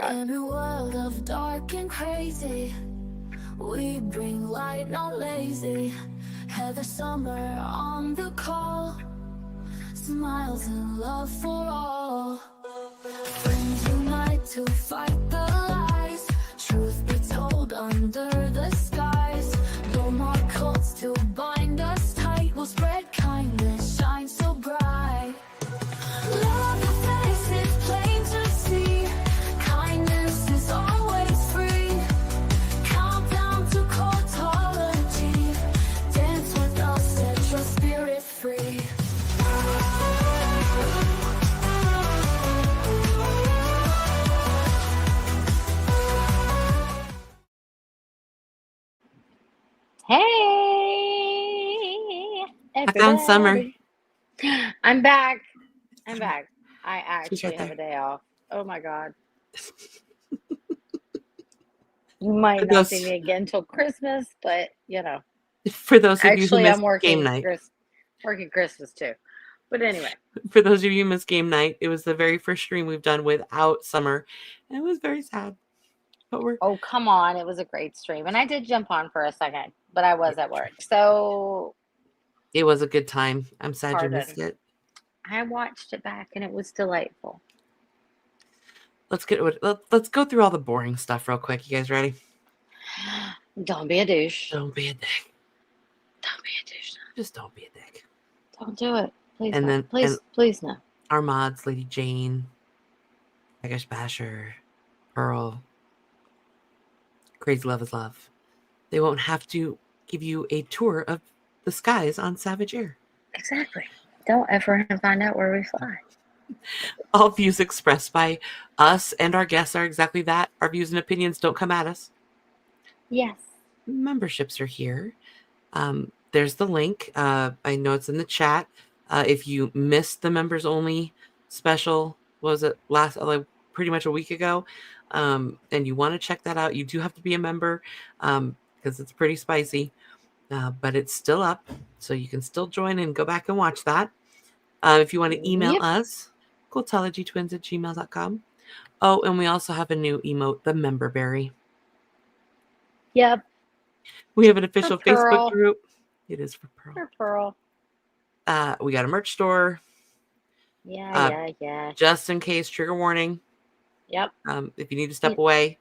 In a world of dark and crazy, we bring light, not lazy. Heather Summer on the call, smiles and love for all. Friends unite to fight the lies, truth be told under the skies. No more cults to bind us tight, we'll spread kindness, shine so bright. Love the face is plain to see, kindness is always free. Countdown to cultology, dance with us, set your spirit free. Hey, Lockdown summer. everybody. I'm back. I actually have a day off. Oh my God. You might not see me again until Christmas, but you know. For those of you who Actually, missed I'm working game night. working Christmas too. But anyway. For those of you who missed game night, it was the very first stream we've done without Summer. And it was very sad. But Oh, come on. It was a great stream. And I did jump on for a second, but I was at work. So it was a good time. I'm sad you missed it. I watched it back and it was delightful. Let's go through all the boring stuff real quick. You guys ready? Don't be a douche. Don't be a dick. Don't be a douche. Just don't be a dick. Don't do it. Please. And no. then Please no. Our mods, Lady Jane, Megash Basher, Pearl, Crazy Love is Love. They won't have to give you a tour of the skies on Savage Air. Exactly. Don't ever find out where we fly. All views expressed by us and our guests are exactly that. Our views and opinions don't come at us. Yes. Memberships are here. There's the link. I know it's in the chat. If you missed the members only special, was it pretty much a week ago? And you want to check that out, you do have to be a member because it's pretty spicy. But it's still up, so you can still join and go back and watch that. If you want to email us, cultologystwins@gmail.com. Oh, and we also have a new emote, the Memberberry. Yep. We have an official Facebook group. It is for Pearl. For Pearl. We got a merch store. Yeah. Just in case, trigger warning. Yep. If you need to step away,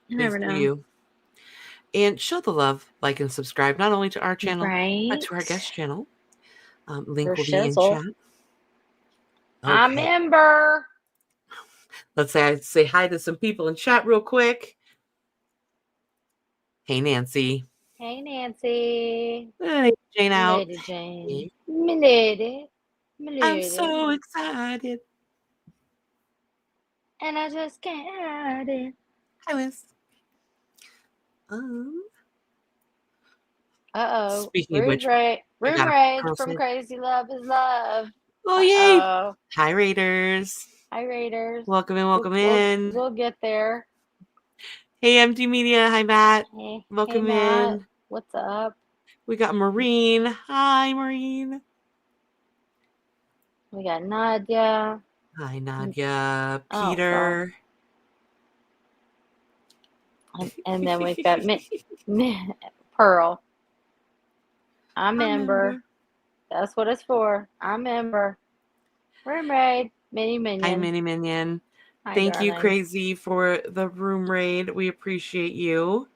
you never know. You. And show the love, like and subscribe, not only to our channel, but to our guest channel. Link will be in chat. Okay. I'm a member. Let's say hi to some people in chat real quick. Hey, Nancy. Hey, Nancy. Hey, Jane out. Lady Jane. Milady. I'm so excited. And I just can't hide it. Hi, Liz. Uh-oh. Speaking of which, room rage from Crazy Love is Love. Oh, yay. Hi, Raiders. Hi, Raiders. Welcome in. We'll get there. Hey, MD Media. Hi, Matt. Hey, welcome Matt. in. What's up? We got Maureen. Hi, Maureen. We got Nadia. Hi, Nadia. Peter. And then we've got Pearl. I'm member. That's what it's for. I'm member. Room raid. Mini Minion. Hi, Mini Minion. Hi, Thank darling. you, Crazy, for the room raid. We appreciate you.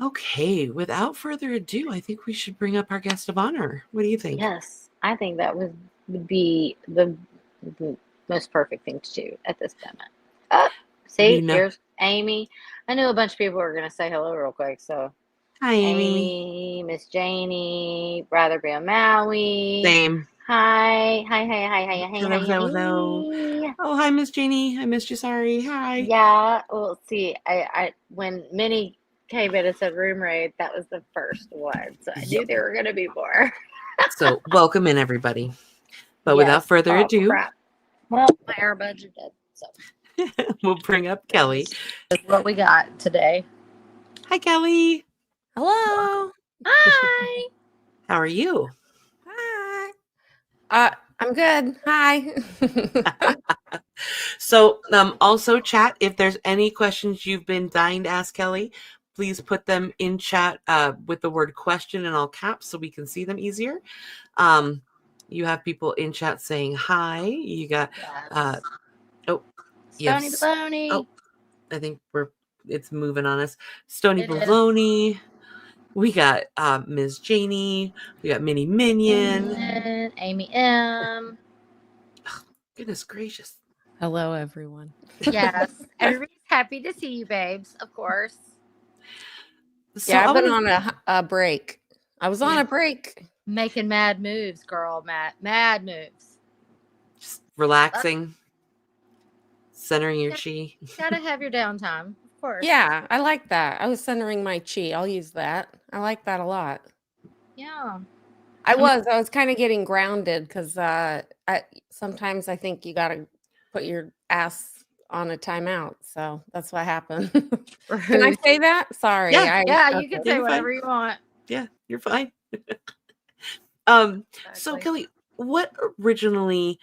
Okay, without further ado, I think we should bring up our guest of honor. What do you think? Yes, I think that would be the most perfect thing to do at this moment. Here's Amy. I knew a bunch of people were going to say hello real quick, so. Hi, Amy. Miss Janie, Brother Bill Maui. Same. Hi. Hello. Oh, hi, Miss Janie. I missed you. Sorry. Hi. Yeah. Well, see, I when Minnie came in and said room raid, that was the first one, so I knew there were going to be more. So welcome in, everybody. But without further ado, crap. Well, my air budget did. So we'll bring up Kelly. That's what we got today. Hi, Kelly. Hello. Hi. How are you? Hi. I'm good. Hi. So also chat, if there's any questions you've been dying to ask Kelly, please put them in chat with the word question in all caps so we can see them easier. You have people in chat saying hi. You got Yes. oh Stony yes. baloney. Oh, I think it's moving on us. Stony It is. baloney. We got Ms. Janie. We got Minnie Minion. And Amy M. Goodness gracious. Hello, everyone. Yes. Everybody's happy to see you, babes, of course. So Yeah, I I've been wanna- on a break. I was on Yeah. a break. Making mad moves, girl. Mad moves. just relaxing, centering your chi. Gotta have your downtime, of course. Yeah, I like that. I was centering my chi. I'll use that. I like that a lot. Yeah. I was kind of getting grounded because sometimes I think you got to put your ass on a timeout. So that's what happened. Can I say that? Sorry. Yeah. Yeah, you Okay. can say You're whatever fine. you want. Yeah, you're fine. So Exactly. Kelly, what originally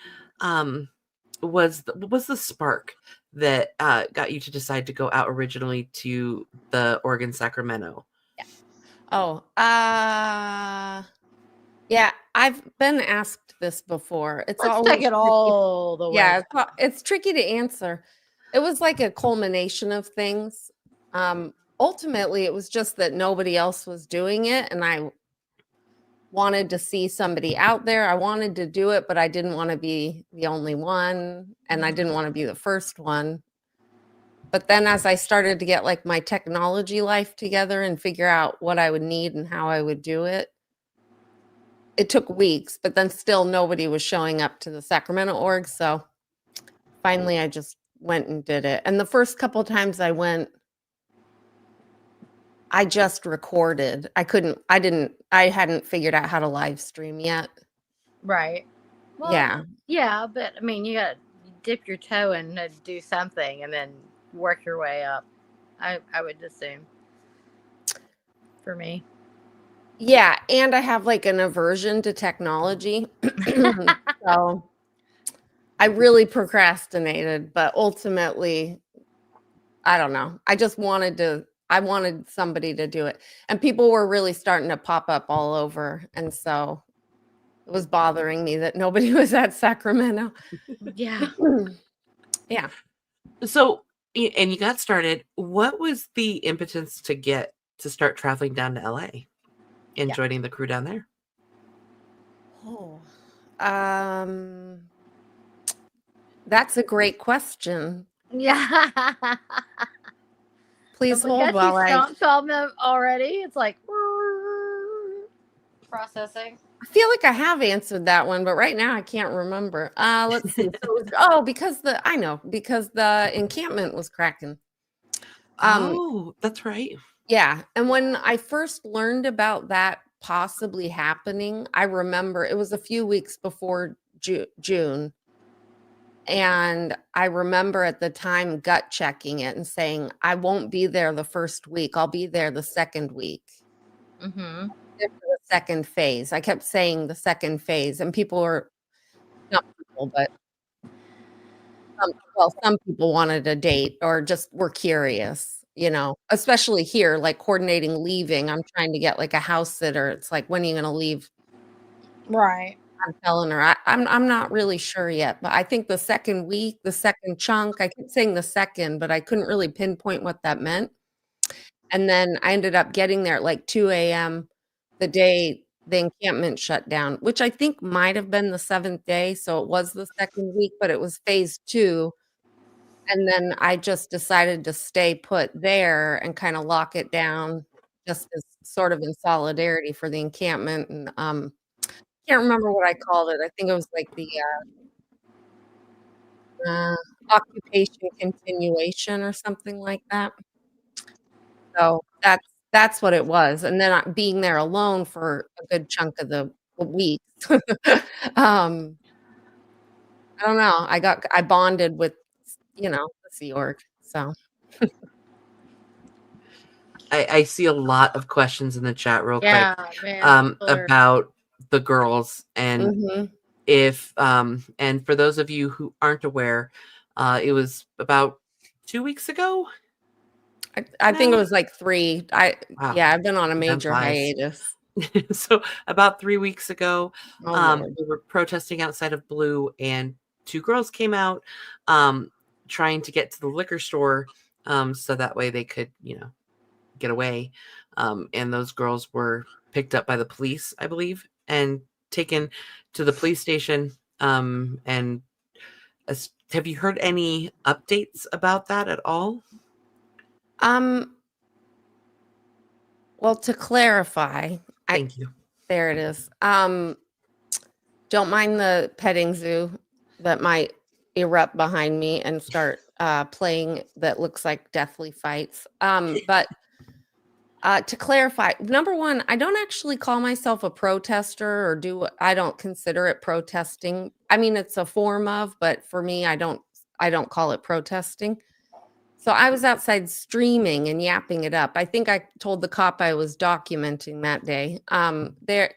was the spark that got you to decide to go out originally to the Oregon Sacramento? Oh, yeah, I've been asked this before. It's Let's always take it all the way. yeah, it's tricky to answer. It was like a culmination of things. Ultimately, it was just that nobody else was doing it, and I wanted to see somebody out there. I wanted to do it, but I didn't want to be the only one, and I didn't want to be the first one. But then as I started to get like my technology life together and figure out what I would need and how I would do it, it took weeks, but then still nobody was showing up to the Sacramento org. So finally I just went and did it. And the first couple of times I went, I just recorded. I hadn't figured out how to live stream yet. Right. Well, Yeah. Yeah, but I mean, you gotta dip your toe in and do something and then work your way up. I would assume. For me. Yeah. And I have like an aversion to technology. So I really procrastinated, but ultimately, I don't know. I wanted somebody to do it. And people were really starting to pop up all over. And so it was bothering me that nobody was at Sacramento. Yeah. Yeah. So, and you got started. What was the impetus to start traveling down to LA and joining the crew down there? Oh, that's a great question. Yeah. Please hold while I don't tell them already. It's like processing. I feel like I have answered that one, but right now I can't remember. Let's see. So because the encampment was cracking. Oh, that's right. Yeah. And when I first learned about that possibly happening, I remember it was a few weeks before June. And I remember at the time gut checking it and saying, I won't be there the first week. I'll be there the second week. Mm-hmm. The second phase. I kept saying the second phase, and people were not people, but some people wanted a date or just were curious, especially here, like coordinating leaving. I'm trying to get like a house sitter. It's like, when are you going to leave? Right. I'm telling her, I'm not really sure yet, but I think the second week, the second chunk, I kept saying the second, but I couldn't really pinpoint what that meant. And then I ended up getting there at like 2 a.m. the day the encampment shut down, which I think might have been the 7th day. So it was the second week, but it was phase 2. And then I just decided to stay put there and kind of lock it down just as sort of in solidarity for the encampment. And can't remember what I called it. I think it was like the occupation continuation or something like that. So that's what it was. And then being there alone for a good chunk of the week. I don't know. I bonded with, the Sea Org. So I see a lot of questions in the chat real quick Man, about the girls and if and for those of you who aren't aware, it was about 2 weeks ago. I think it now? was like 3. Wow, Yeah, I've been on a time major flies. hiatus. So about 3 weeks ago, Oh Lord. we were protesting outside of Blue, and 2 girls came out, trying to get to the liquor store, so that way they could, get away. And those girls were picked up by the police, I believe, and taken to the police station. And have you heard any updates about that at all? Well, to clarify, Thank you. there it is. Don't mind the petting zoo that might erupt behind me and start playing that looks like deathly fights. But to clarify, number one, I don't actually call myself a protester or I don't consider it protesting. I mean, it's a form of, but for me, I don't call it protesting. So I was outside streaming and yapping it up. I think I told the cop I was documenting that day.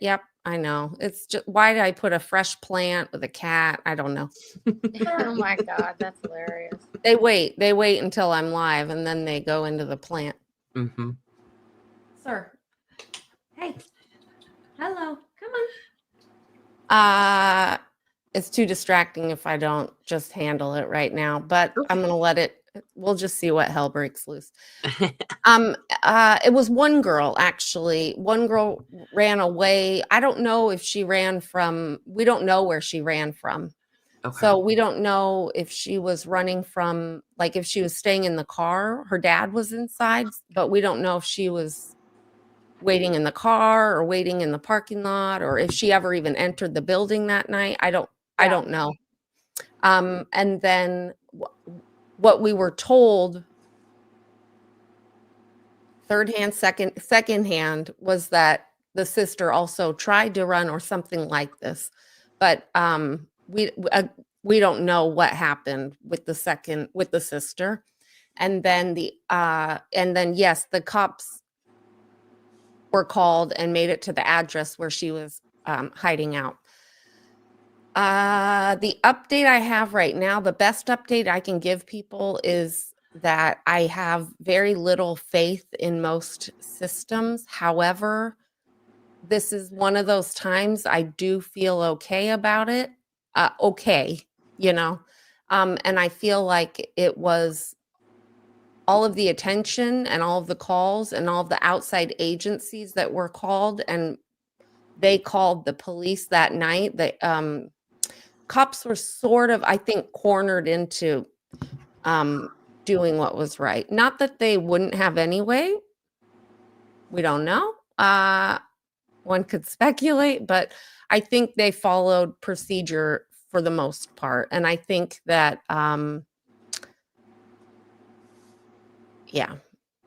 Yep, I know. It's just, why did I put a fresh plant with a cat? I don't know. Oh my God, that's hilarious. They wait until I'm live and then they go into the plant. Mm-hmm. Sir. Hey. Hello. Come on. It's too distracting if I don't just handle it right now, but Okay. I'm gonna we'll just see what hell breaks loose. It was one girl, actually. One girl ran away. I don't know if we don't know where she ran from. Okay. So we don't know if she was running from, like, if she was staying in the car. Her dad was inside, but we don't know if she was waiting in the car or waiting in the parking lot, or if she ever even entered the building that night. I don't know. And then what we were told, secondhand, was that the sister also tried to run or something like this, but we don't know what happened with the sister. And then yes, the cops were called and made it to the address where she was hiding out. The update I have right now, the best update I can give people is that I have very little faith in most systems. However, this is one of those times I do feel okay about it. Okay, and I feel like it was all of the attention and all of the calls and all of the outside agencies that were called, and they called the police that night. The cops were sort of, I think, cornered into doing what was right. Not that they wouldn't have anyway. We don't know. One could speculate, but I think they followed procedure for the most part. And I think that, yeah,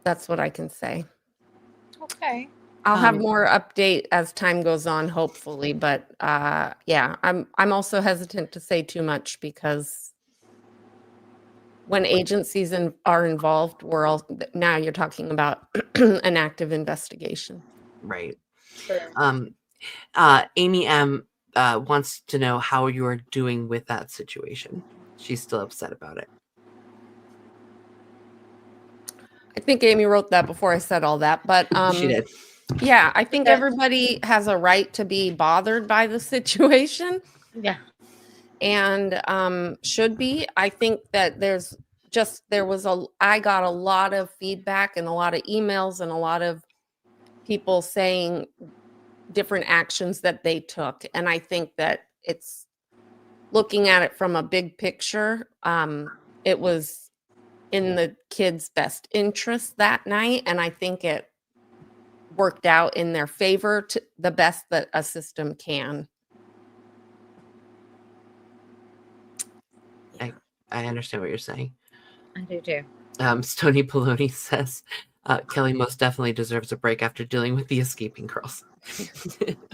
that's what I can say. Okay. I'll have more update as time goes on, hopefully. But yeah, I'm also hesitant to say too much because when agencies are involved, now you're talking about an active investigation. Right. Sure. Amy M wants to know how you're doing with that situation. She's still upset about it. I think Amy wrote that before I said all that, but She did. yeah, I think Okay. everybody has a right to be bothered by the situation. Yeah. And should be. I think that I got a lot of feedback and a lot of emails and a lot of people saying different actions that they took. And I think that it's looking at it from a big picture. It was in the kids' best interest that night. And I think it worked out in their favor to the best that a system can. I understand what you're saying. I do too. Stony Poloni says Kelly most definitely deserves a break after dealing with the escaping girls.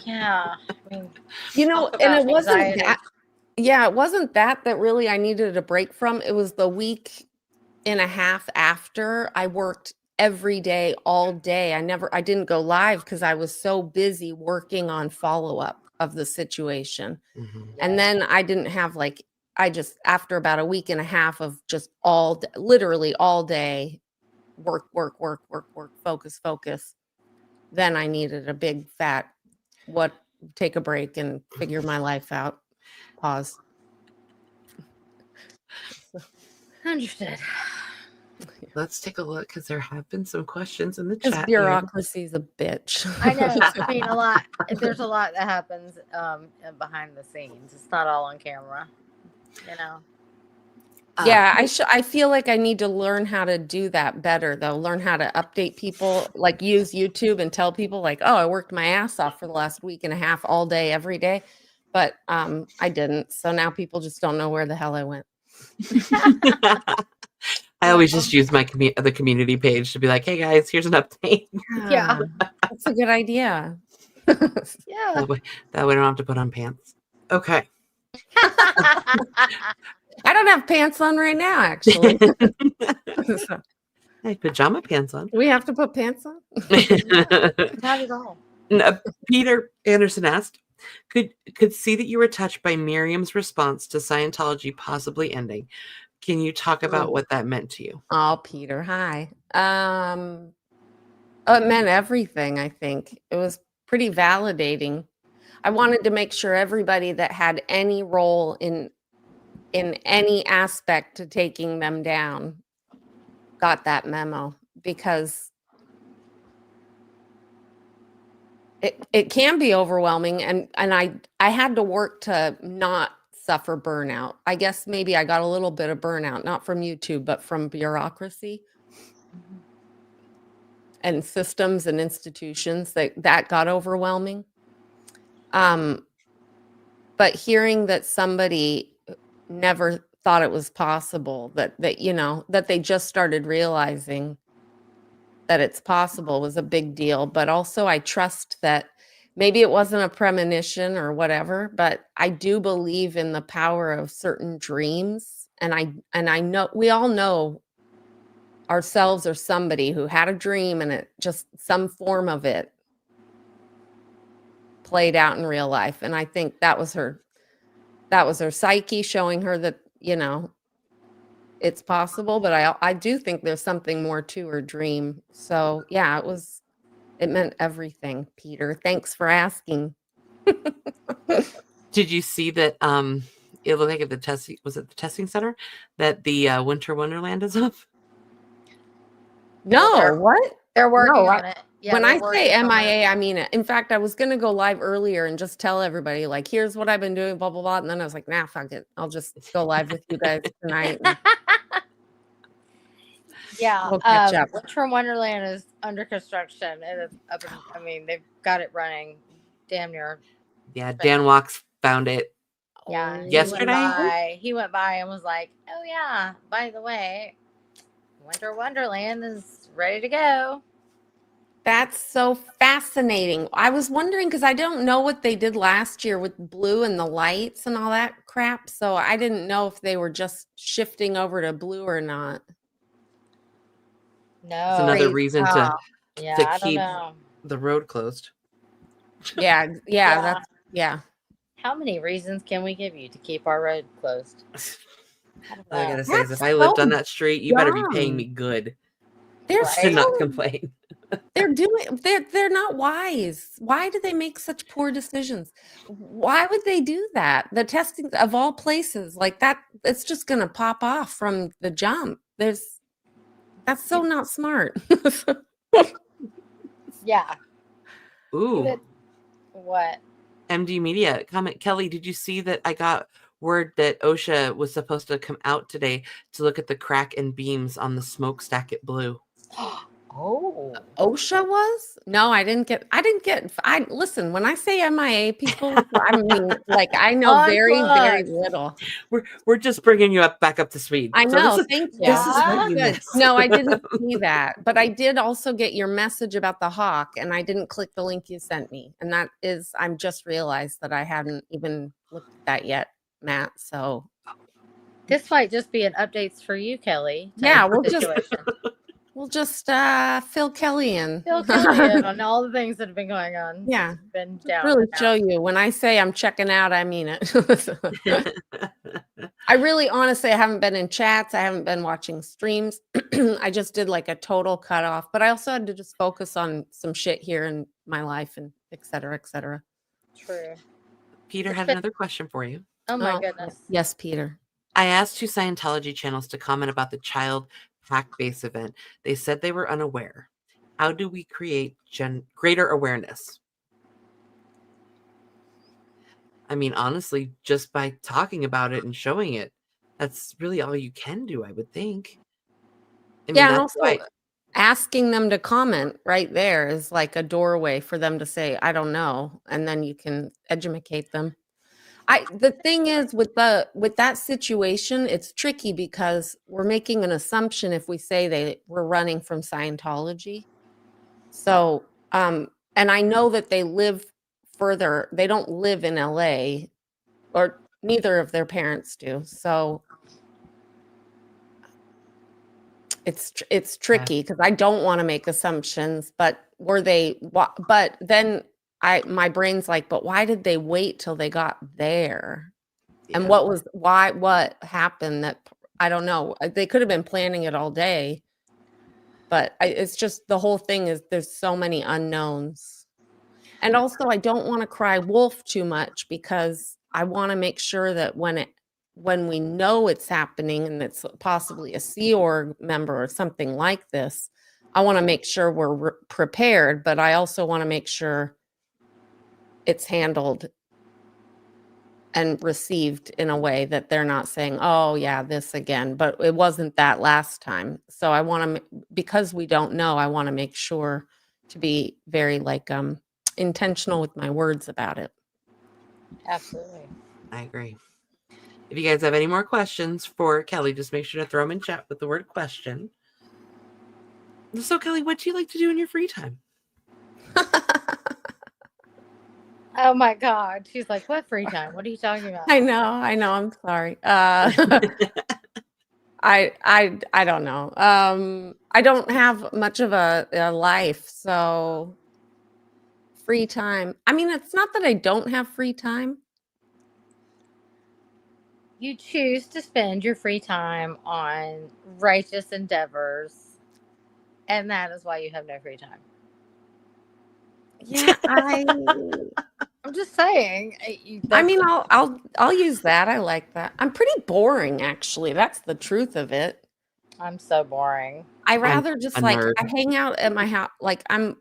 Yeah. I mean, And it wasn't anxiety. that. Yeah, it wasn't that really I needed a break from. It was the week and a half after. I worked every day, all day. I didn't go live because I was so busy working on follow-up. of the situation. Mhm. And then I didn't have like, I just, after about a week and a half of just literally all day work, focus. Then I needed a big fat, take a break and figure my life out. Pause. Understood. Let's take a look because there have been some questions in the Because chat here. bureaucracy is a bitch. I know. I mean, a lot. There's a lot that happens behind the scenes. It's not all on camera. You know. Yeah, I feel like I need to learn how to do that better though. Learn how to update people, like use YouTube and tell people like, oh, I worked my ass off for the last week and a half, all day, every day. But I didn't. So now people just don't know where the hell I went. I always just use my the community page to be like, hey guys, here's an update. Yeah. That's a good idea. Yeah. That way I don't have to put on pants. Okay. I don't have pants on right now, actually. So, I have pajama pants on. we have to put pants on? Not at all. Peter Anderson asked, could see that you were touched by Miriam's response to Scientology possibly ending. Can you talk about what that meant to you? Oh, Peter, hi. It meant everything, I think. It was pretty validating. I wanted to make sure everybody that had any role in any aspect to taking them down got that memo, because it can be overwhelming, and I had to work to not suffer burnout. I guess maybe I got a little bit of burnout, not from YouTube, but from bureaucracy and systems and institutions that got overwhelming. But hearing that somebody never thought it was possible, that they just started realizing that it's possible, was a big deal. But also I trust that maybe it wasn't a premonition or whatever, but I do believe in the power of certain dreams. And I know we all know ourselves or somebody who had a dream and it just, some form of it played out in real life. And I think that was her psyche showing her that, it's possible. But I do think there's something more to her dream. So yeah, it meant everything, Peter. Thanks for asking. Did you see that it looked like at the testing center that the Winter Wonderland is up? No, what? They're working on it. Yeah, when I say MIA, I mean it. In fact, I was going to go live earlier and just tell everybody, like, here's what I've been doing, blah, blah, blah. And then I was like, nah, fuck it. I'll just go live with you guys tonight. Yeah. We'll catch up. Winter Wonderland is under construction. It is up. They've got it running damn near. Yeah, Dan Walks found it. Yeah. Yesterday? He went by and was like, oh, yeah, by the way, Winter Wonderland is ready to go. That's so fascinating. I was wondering, because I don't know what they did last year with blue and the lights and all that crap. So I didn't know if they were just shifting over to blue or not. No. It's another reason to keep don't know. the road closed. Yeah. Yeah. How many reasons can we give you to keep our road closed? All I gotta say is, if I lived on that street, you better be paying me good. They're to not complain. They're not wise. Why do they make such poor decisions? Why would they do that? The testing of all places, like that, it's just gonna pop off from the jump. That's so not smart. Yeah. Ooh. What? MD Media comment. Kelly, did you see that I got word that OSHA was supposed to come out today to look at the crack and beams on the smokestack at Blue? Oh, OSHA was? No, I didn't get, listen, when I say MIA people, I mean, like, I know very, very little. We're just bringing you back up to speed. I know. Thank you. This is what you missed. No, I didn't see that, but I did also get your message about the hawk, and I didn't click the link you sent me. And that is, I'm just realized that I hadn't even looked at that yet, Matt. So this might just be an updates for you, Kelly. Yeah, We'll just fill Kelly in. Phil Kelly in on all the things that have been going on. Yeah. It's been down. Really and out. show you when I say I'm checking out, I mean it. I really honestly I haven't been in chats. I haven't been watching streams. I just did like a total cutoff, but I also had to just focus on some shit here in my life and et cetera, et cetera. True. Peter had another question for you. Oh my goodness. Yes, Peter. I asked 2 Scientology channels to comment about the child hack base event. They said they were unaware. How do we create greater awareness? I mean, honestly, just by talking about it and showing it, that's really all you can do, I would think. I mean, Yeah, and that's also why asking them to comment right there is like a doorway for them to say, I don't know. And then you can educate them. The thing is with that situation, it's tricky because we're making an assumption if we say they were running from Scientology. So, and I know that they live further. They don't live in LA, or neither of their parents do. So it's tricky because I don't want to make assumptions, but were they, but then my brain's like, but why did they wait till they got there? And what happened that I don't know. They could have been planning it all day, but it's just the whole thing is there's so many unknowns. And also I don't want to cry wolf too much because I want to make sure that when we know it's happening and it's possibly a Sea Org member or something like this, I want to make sure we're prepared, but I also want to make sure it's handled and received in a way that they're not saying, oh yeah, this again, but it wasn't that last time. So I want to, because we don't know, I want to make sure to be very intentional with my words about it. Absolutely. I agree. If you guys have any more questions for Kelly, just make sure to throw them in chat with the word question. So Kelly, what do you like to do in your free time? Oh my God. She's like, what free time? What are you talking about? I know. I'm sorry. I don't know. I don't have much of a life, so free time. I mean, it's not that I don't have free time. You choose to spend your free time on righteous endeavors, and that is why you have no free time. Yeah, I'm just saying. I mean, I'll use that. I like that. I'm pretty boring, actually. That's the truth of it. I'm so boring. I rather just nerd. I hang out at my house. Like I'm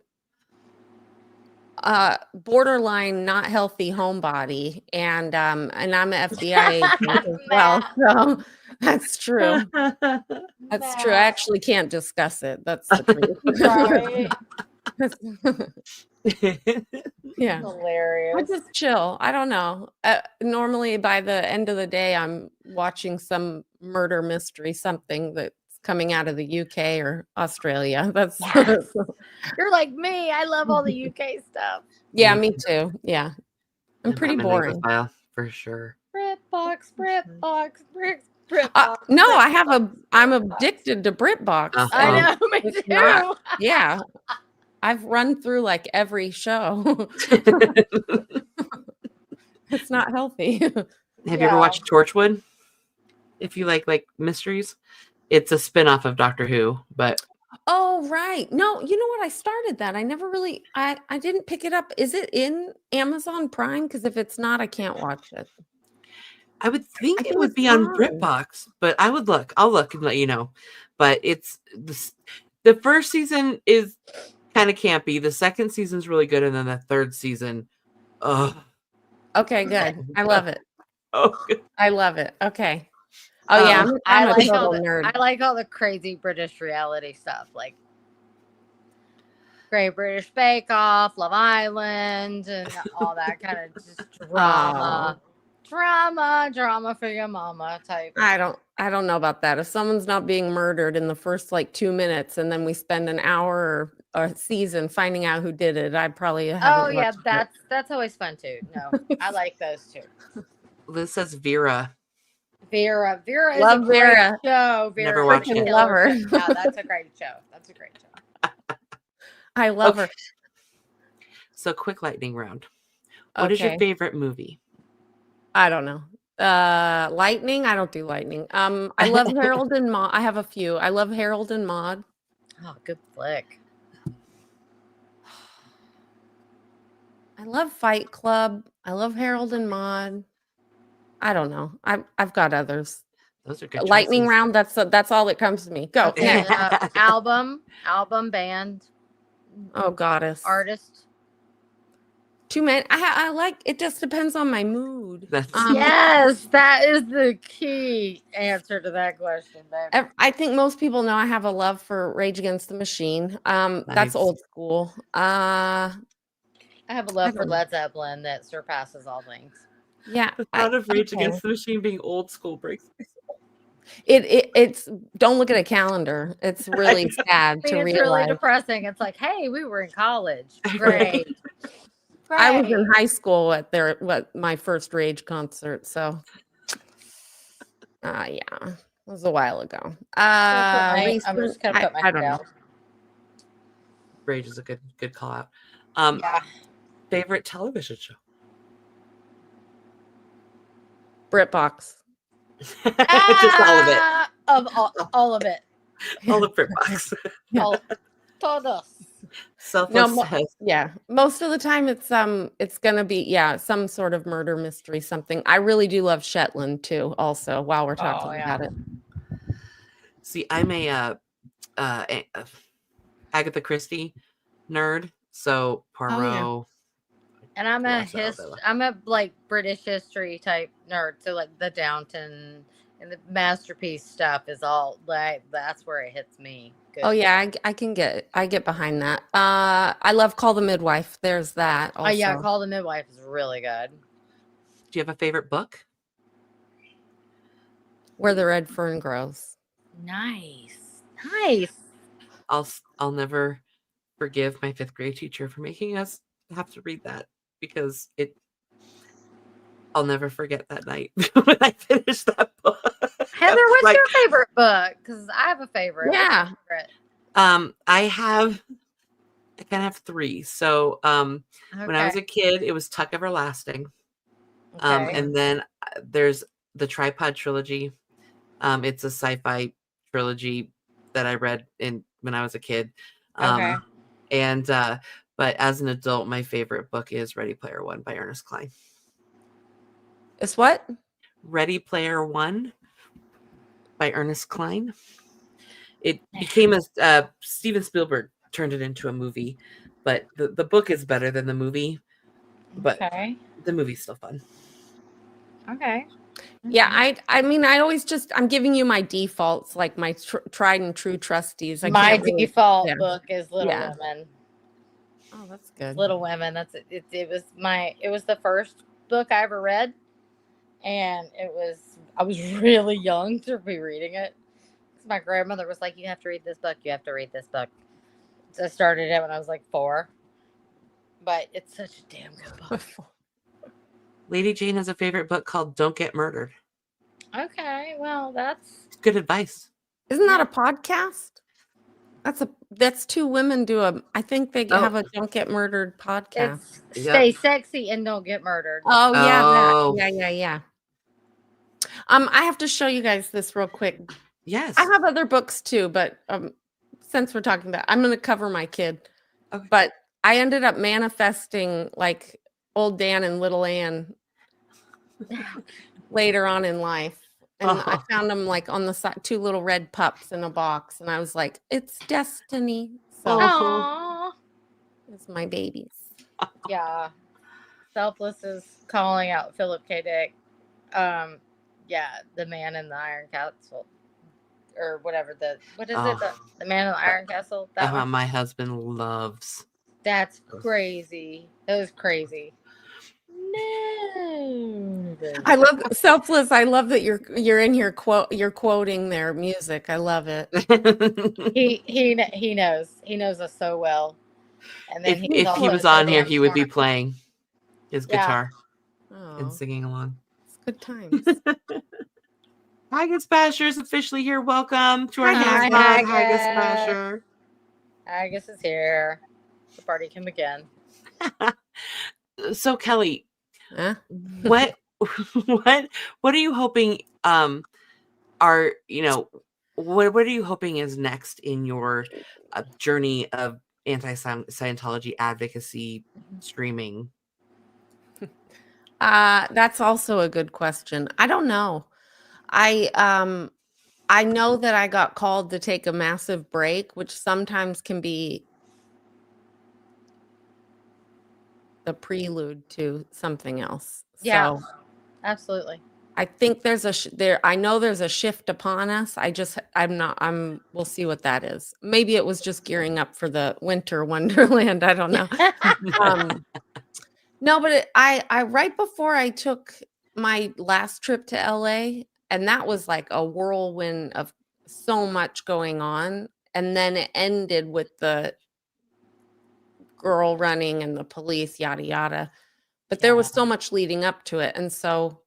borderline not healthy homebody, and I'm an FBI agent as well. So that's true. That's true. I actually can't discuss it. That's the truth. Yeah. Hilarious. I just chill. I don't know. Normally by the end of the day, I'm watching some murder mystery, something that's coming out of the UK or Australia. That's You're like me. I love all the UK stuff. Yeah, me too. Yeah. I'm pretty boring. For sure. BritBox. No, I'm addicted to BritBox. I know, me too. Yeah. I've run through like every show. It's not healthy. Have you ever watched Torchwood? If you like mysteries, it's a spinoff of Doctor Who, but oh right. No, you know what? I started that. I never really I didn't pick it up. Is it in Amazon Prime? Because if it's not, I can't watch it. I would think it would be on BritBox, but I would look. I'll look and let you know. But it's the first season is kind of campy. The second season's really good, and then the third season, okay, good. I love it. Good. I love it. Okay. Oh yeah, I'm a total nerd. I like all the crazy British reality stuff, like Great British Bake Off, Love Island, and all that kind of just drama. Drama for your mama type. I don't know about that. If someone's not being murdered in the first 2 minutes and then we spend an hour or a season finding out who did it, I probably haven't watched that's always fun too. No, I like those too. Liz says Vera. Vera. Vera is Love a great Vera. show. Never Vera watched is a it. Love killer her. show. Yeah, that's a great show. That's a great show. I love her. So quick lightning round. What is your Okay. favorite movie? I don't know. Lightning. I don't do lightning. I love Harold and Maude. I have a few. I love Harold and Maude. Oh, good flick. I love Fight Club. I love Harold and Maude. I don't know. I've got others. Those are good Lightning choices. round. That's all that comes to me. Go. Okay, Next. album, band, Oh, goddess. artist. Too many. I like. It just depends on my mood. That's Yes, that is the key answer to that question, babe. I think most people know I have a love for Rage Against the Machine. Nice. That's old school. I have a love for don't know. Led Zeppelin that surpasses all things. Yeah. the thought of Rage okay. Against the Machine being old school breaks me. It's don't look at a calendar. It's really sad I to mean, it's realize. really depressing. It's like, hey, we were in college. Great. I was in Great. high school at my first Rage concert. So, yeah, it was a while ago. I'm just recent- gonna put my I don't down. know. Rage is a good call out. Yeah. Favorite television show? BritBox. Just all of it. All of it. All of BritBox. All, todos. Selfless. Yeah, most of the time it's gonna be some sort of murder mystery, something. I really do love Shetland too. Also, while we're talking about it, See, I'm a Agatha Christie nerd, so Poirot. And I'm Watch that all day long. I'm a like British history type nerd. So like the Downton and the masterpiece stuff is all like that's where it hits me. Good. oh yeah, I get behind that. I love Call the Midwife. There's that. Also. Oh yeah, Call the Midwife is really good. Do you have a favorite book? Where the Red Fern Grows. Nice. I'll never forgive my 5th grade teacher for making us have to read that because I'll never forget that night when I finished that book. Heather, what's your favorite book? Because I have a favorite. Yeah. I kind of have 3. So when I was a kid, it was Tuck Everlasting. And then there's the Tripod trilogy. It's a sci-fi trilogy that I read when I was a kid. But as an adult, my favorite book is Ready Player One by Ernest Cline. It's what? Ready Player One by Ernest Cline. It became Steven Spielberg turned it into a movie, but the book is better than the movie. But the movie's still fun. Okay. Yeah, I mean, I'm giving you my defaults, like my tried and true trustees. My default book is Little Women. Oh, that's good. Little Women. That's it. It was the first book I ever read, and I was really young to be reading it. My grandmother was like, "You have to read this book. You have to read this book." So I started it when I was like 4, but it's such a damn good book. Lady Jane has a favorite book called Don't Get Murdered. Okay, well, that's good advice. Isn't that a podcast? That's 2 women do I think they have a Don't Get Murdered podcast. Stay sexy and don't get murdered. Oh yeah, yeah. I have to show you guys this real quick. Yes. I have other books too, but since we're talking about, I'm going to cover my kid. Okay. But I ended up manifesting like old Dan and little Ann later on in life. And I found them like on the side, 2 little red pups in a box. And I was like, it's destiny. So it's my babies. Yeah. Selfless is calling out Philip K. Dick. The Man in the Iron Castle. Or whatever what is it? The Man in the Iron Castle? That one? My husband loves. That's crazy. That was crazy. No. I love Selfless. I love that you're in here you're quoting their music. I love it. He knows us so well. And then if he was on here, he would be playing his guitar and singing along. It's good times. Haggis Basher is officially here. Welcome to our Hi, hands Hi, on Haggis Haggis. Basher. Agus is here. The party can begin. So Kelly, Huh? what what are you hoping are what are you hoping is next in your journey of anti-Scientology advocacy streaming? That's also a good question. I don't know. I know that I got called to take a massive break, which sometimes can be the prelude to something else. Yeah. So Absolutely. I think there's I know there's a shift upon us. We'll see what that is. Maybe it was just gearing up for the winter wonderland. I don't know. Um, no, but I right before I took my last trip to LA, and that was like a whirlwind of so much going on. And then it ended with the girl running and the police, yada, yada. But there was so much leading up to it. And so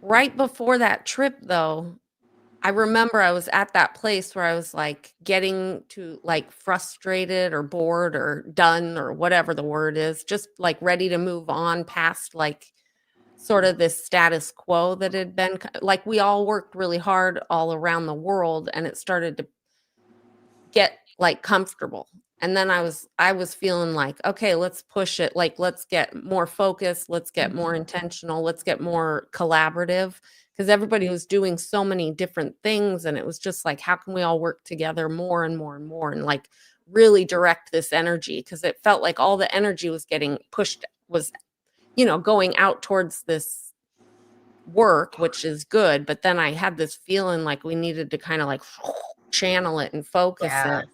right before that trip, though, I remember I was at that place where I was like getting to like frustrated or bored or done or whatever the word is, just like ready to move on past like sort of this status quo that had been like we all worked really hard all around the world and it started to get like comfortable. And then I was feeling like, okay, let's push it. Like, let's get more focused. Let's get more intentional. Let's get more collaborative because everybody was doing so many different things. And it was just like, how can we all work together more and more and more and like really direct this energy? Because it felt like all the energy was getting pushed, was, going out towards this work, which is good. But then I had this feeling like we needed to kind of like channel it and focus it.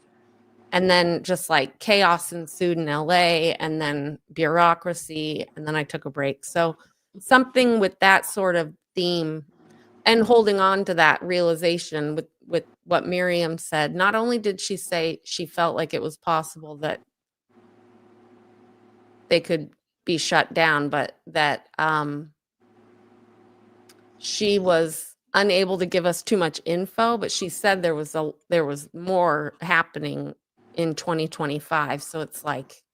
And then just like chaos ensued in LA and then bureaucracy. And then I took a break. So something with that sort of theme and holding on to that realization with what Miriam said. Not only did she say she felt like it was possible that they could be shut down, but that she was unable to give us too much info, but she said there was more happening in 2025. So it's like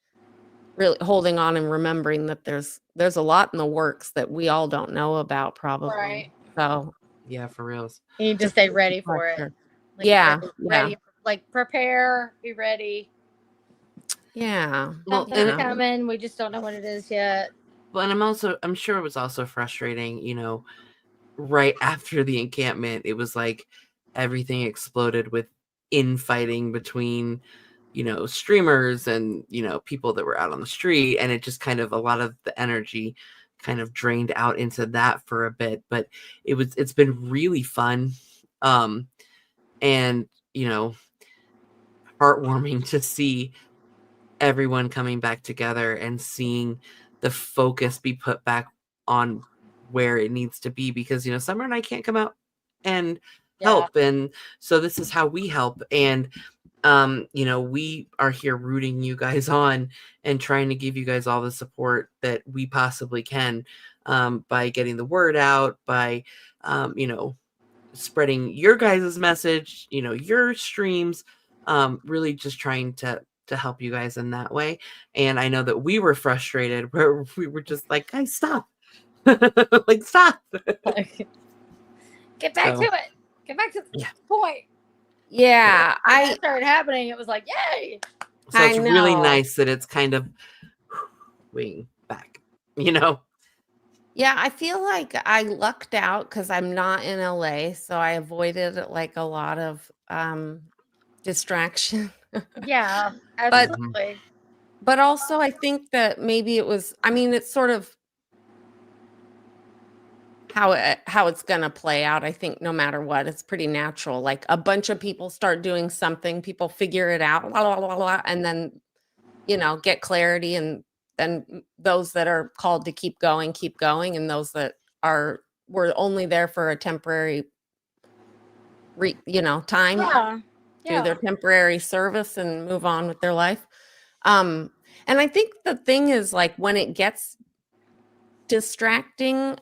really holding on and remembering that there's a lot in the works that we all don't know about probably. Right. So Yeah, for reals. You need to stay ready for it. Like, Yeah, ready. Like prepare, be ready. Yeah. Well, Something's and coming. We just don't know what it is yet. Well, and I'm sure it was also frustrating, right after the encampment, it was like everything exploded with infighting between, streamers and, people that were out on the street. And it just kind of, a lot of the energy kind of drained out into that for a bit, but it's been really fun. And, heartwarming to see everyone coming back together and seeing the focus be put back on where it needs to be, because Summer and I can't come out and help, and so this is how we help. And we are here rooting you guys on and trying to give you guys all the support that we possibly can, by getting the word out, by spreading your guys' message, your streams, really just trying to help you guys in that way. And I know that we were frustrated where we were just like, guys, stop. Like, stop. Get back to it. Get back to the point. Yeah. When it started happening, it was like, yay. So it's really nice that it's kind of wing back, Yeah, I feel like I lucked out because I'm not in LA, so I avoided like a lot of distraction. Yeah, absolutely. But also I think that maybe it's sort of how it's going to play out. I think no matter what, it's pretty natural. Like a bunch of people start doing something, people figure it out, blah, blah, blah, blah, and then, get clarity. And then those that are called to keep going. And those that were only there for a temporary, time, do their temporary service and move on with their life. And I think the thing is like when it gets distracting,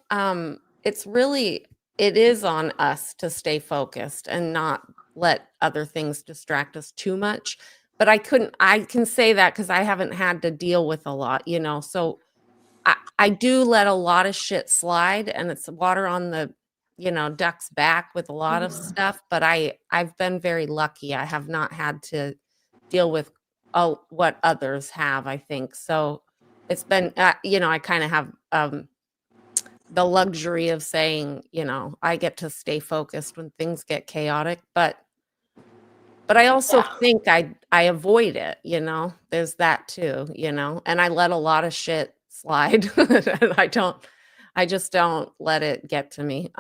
it is on us to stay focused and not let other things distract us too much. But I can say that because I haven't had to deal with a lot, so I do let a lot of shit slide, and it's water on the duck's back with a lot of stuff. But I've been very lucky. I have not had to deal with what others have, I think. So it's been I kind of have the luxury of saying, I get to stay focused when things get chaotic, but I also think I avoid it, there's that too, and I let a lot of shit slide. I just don't let it get to me.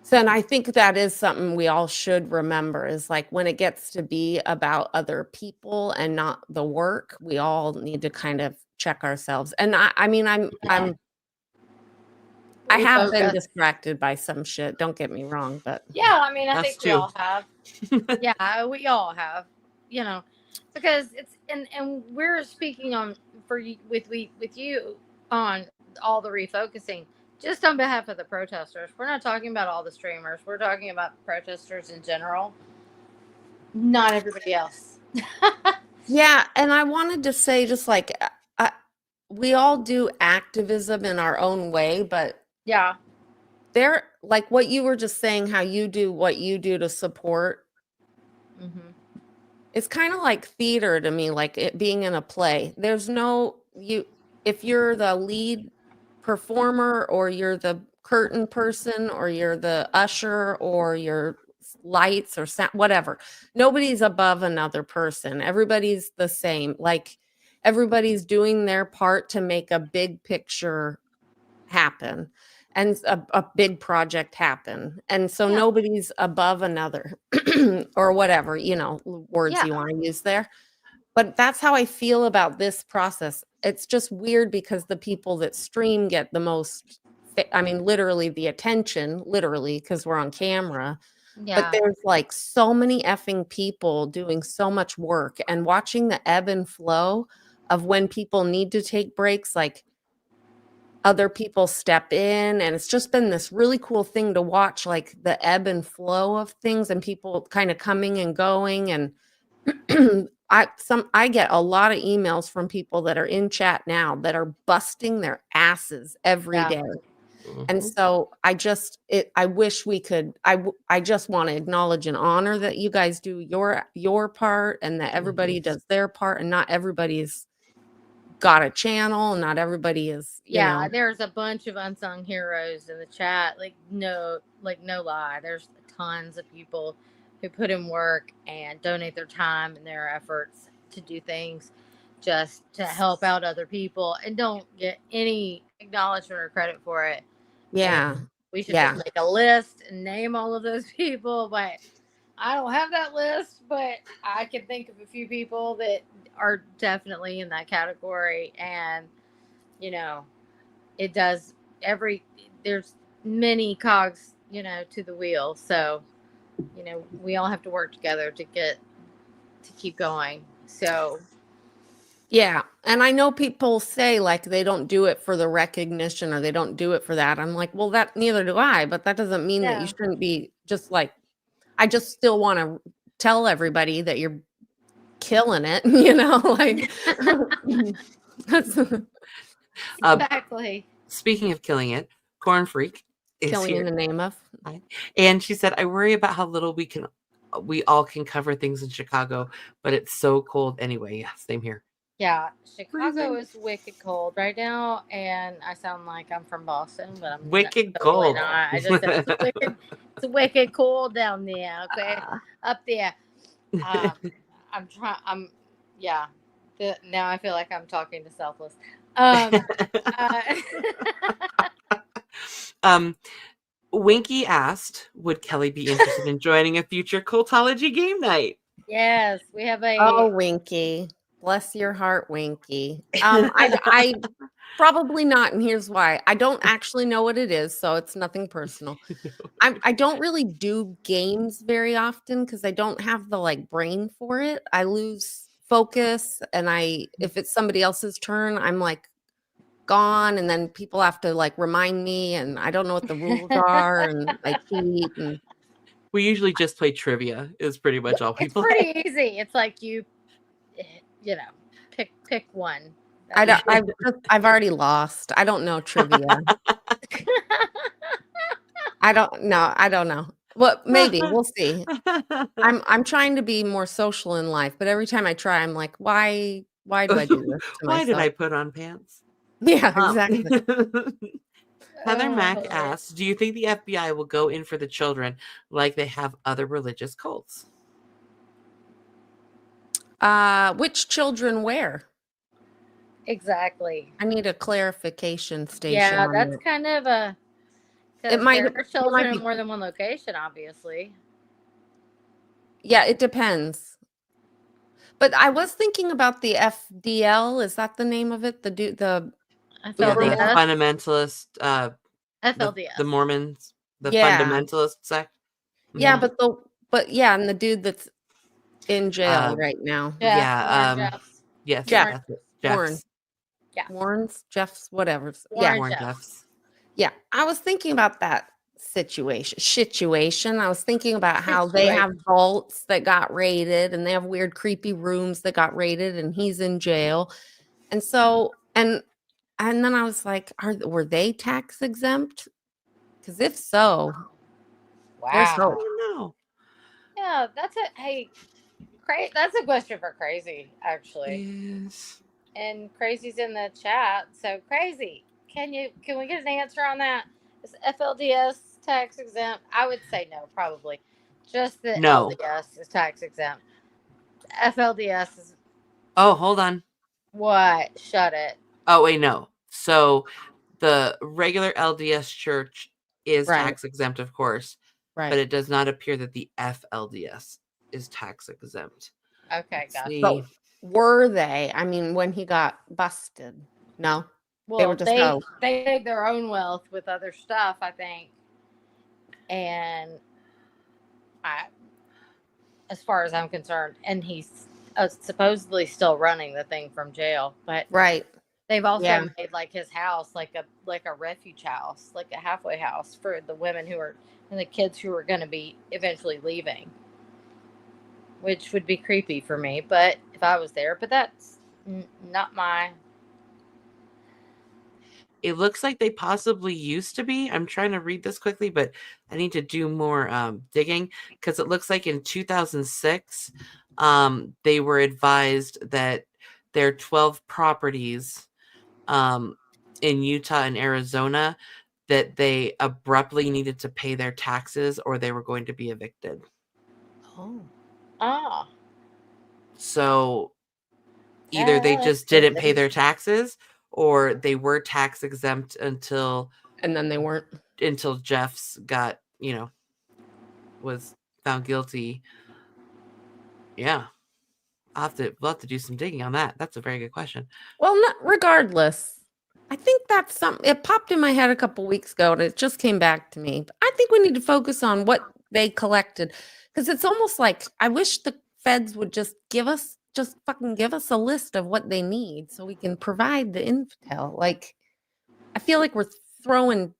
So, and I think that is something we all should remember is like when it gets to be about other people and not the work, we all need to kind of check ourselves. And I mean, I have been distracted by some shit. Don't get me wrong, but yeah, I mean, I Us think we too. all have. Yeah, we all have. Because it's and we're speaking on for you with you on all the refocusing. Just on behalf of the protesters, we're not talking about all the streamers. We're talking about protesters in general. Not everybody else. yeah, and I wanted to say just like we all do activism in our own way, but Yeah. they're like what you were just saying, how you do what you do to support. Mm-hmm. It's kind of like theater to me, like it being in a play. There's no if you're the lead performer or you're the curtain person or you're the usher or you're lights or sound, whatever. Nobody's above another person. Everybody's the same. Like everybody's doing their part to make a big picture happen and a big project happen. And so Yeah. nobody's above another or whatever, words Yeah. you want to use there. But that's how I feel about this process. It's just weird because the people that stream get the most, I mean, literally the attention, literally, because we're on camera. But Yeah. there's like so many effing people doing so much work and watching the ebb and flow of when people need to take breaks, like other people step in, and it's just been this really cool thing to watch, like the ebb and flow of things and people kind of coming and going. And I get a lot of emails from people that are in chat now that are busting their asses every day. And so I wish we could, I just want to acknowledge and honor that you guys do your part and that everybody does their part, and not everybody's got a channel, not everybody is, Yeah, there's a bunch of unsung heroes in the chat. No lie. There's tons of people who put in work and donate their time and their efforts to do things just to help out other people and don't get any acknowledgement or credit for it. yeah. And we should Yeah. just make a list and name all of those people. But I don't have that list, but I can think of a few people that are definitely in that category. And, it does there's many cogs, to the wheel. So, we all have to work together to keep going. So, Yeah. And I know people say like they don't do it for the recognition or they don't do it for that. I'm like, well, that neither do I, but that doesn't mean that you yeah. shouldn't be just like, I just still want to tell everybody that you're killing it, like that's Exactly. Speaking of killing it, Corn Freak is killing in here. the name of. And she said, I worry about how little we all can cover things in Chicago, but it's so cold anyway. Yeah, same here. Yeah, Chicago Freezing. is wicked cold right now, and I sound like I'm from Boston, but I'm Wicked totally cold. not. I just said it's wicked cold down there. Okay, up there. I'm trying. Yeah. Now I feel like I'm talking to Selfless. Winky asked, would Kelly be interested in joining a future Cultology game night? Yes, we have Oh, Winky. Bless your heart, Winky. I probably not, and here's why. I don't actually know what it is, so it's nothing personal. I don't really do games very often because I don't have the brain for it. I lose focus, and if it's somebody else's turn, I'm like gone, and then people have to like remind me, and I don't know what the rules are, and I cheat, and We usually just play trivia. Is pretty much all we It's play. pretty easy. It's like you know, pick one. I don't. I've already lost. I don't know trivia. I don't know. I don't know. Well, maybe we'll see. I'm trying to be more social in life, but every time I try, I'm like, why do I do this to Why did myself? I put on pants? Yeah, exactly. Heather Mack Oh. asks, do you think the FBI will go in for the children like they have other religious cults? Which children where? Exactly. I need a clarification station. Yeah, on that's that. kind of a. It Because might. there are It children might in be. more than one location, obviously. Yeah, it depends. But I was thinking about the FDL. Is that the name of it? The Yeah, the FLDS. fundamentalist, the FLDS. Mormons, the yeah, fundamentalist sect. yeah, Mhm. but yeah, and the dude that's in jail right now, Jeff, Yeah, Warren Jeffs. yes, Jeff Warren, that's it. Warren, Jeffs. yeah. Warren's, Jeff's, whatever. Yeah, Warren Warren Jeffs. Jeffs. yeah. I was thinking about that situation. I was thinking about how they have Situation. vaults that got raided, and they have weird, creepy rooms that got raided, and he's in jail. And so, and then I was like, were they tax exempt? Because if so, there's I hope. Wow. don't know. Yeah, that's a that's a question for Crazy, actually. Yes. And Crazy's in the chat. So Crazy, can we get an answer on that? Is FLDS tax exempt? I would say no, probably. Just the No. LDS is tax exempt. FLDS is Oh, hold on. what? Shut it. Oh, wait, no. So the regular LDS church is Right. tax exempt, of course, but Right. it does not appear that the FLDS is tax exempt. Okay, Let's gotcha. see. But were they? I mean, when he got busted, no, they were Well, just they made their own wealth with other stuff, I think. And as far as I'm concerned, and he's supposedly still running the thing from jail, but right. they've also Yeah. made like his house like a refuge house, like a halfway house for the women who are and the kids who are going to be eventually leaving, which would be creepy for me. But if I was there, but that's not my. It looks like they possibly used to be. I'm trying to read this quickly, but I need to do more digging because it looks like in 2006, they were advised that their 12 properties in Utah and Arizona that they abruptly needed to pay their taxes or they were going to be evicted. Oh. Ah, So either they just didn't pay their taxes or they were tax exempt until And then they weren't. Jeff's got, was found guilty. Yeah. We'll have to do some digging on that. That's a very good question. Well, not regardless. I think that's something. It popped in my head a couple weeks ago, and it just came back to me. I think we need to focus on what they collected, because it's almost like I wish the feds would just fucking give us a list of what they need, so we can provide the intel. Like, I feel like we're throwing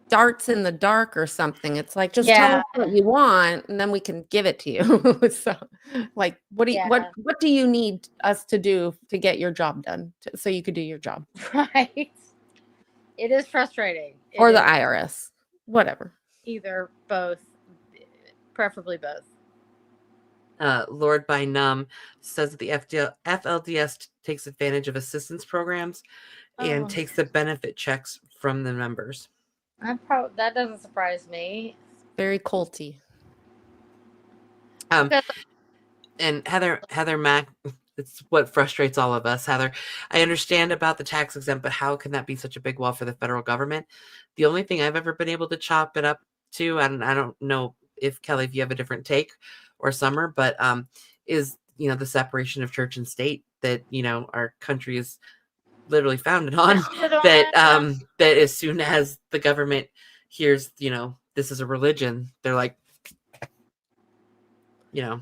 darts in the dark or something. It's like, just tell us what you want, and then we can give it to you. So, like, what do you need us to do to get your job done, so you could do your job? right. It is frustrating. Or the IRS, whatever. Either, both, preferably both. Lord by Num says that the FLDS takes advantage of assistance programs and takes the benefit checks from the members. That doesn't surprise me. Very culty. And Heather Mack, it's what frustrates all of us. Heather, I understand about the tax exempt, but how can that be such a big wall for the federal government? The only thing I've ever been able to chop it up to, and I don't know if Kelly, if you have a different take, or Summer, but is the separation of church and state that our country is literally founded on. That as soon as the government hears this is a religion, they're like, yeah.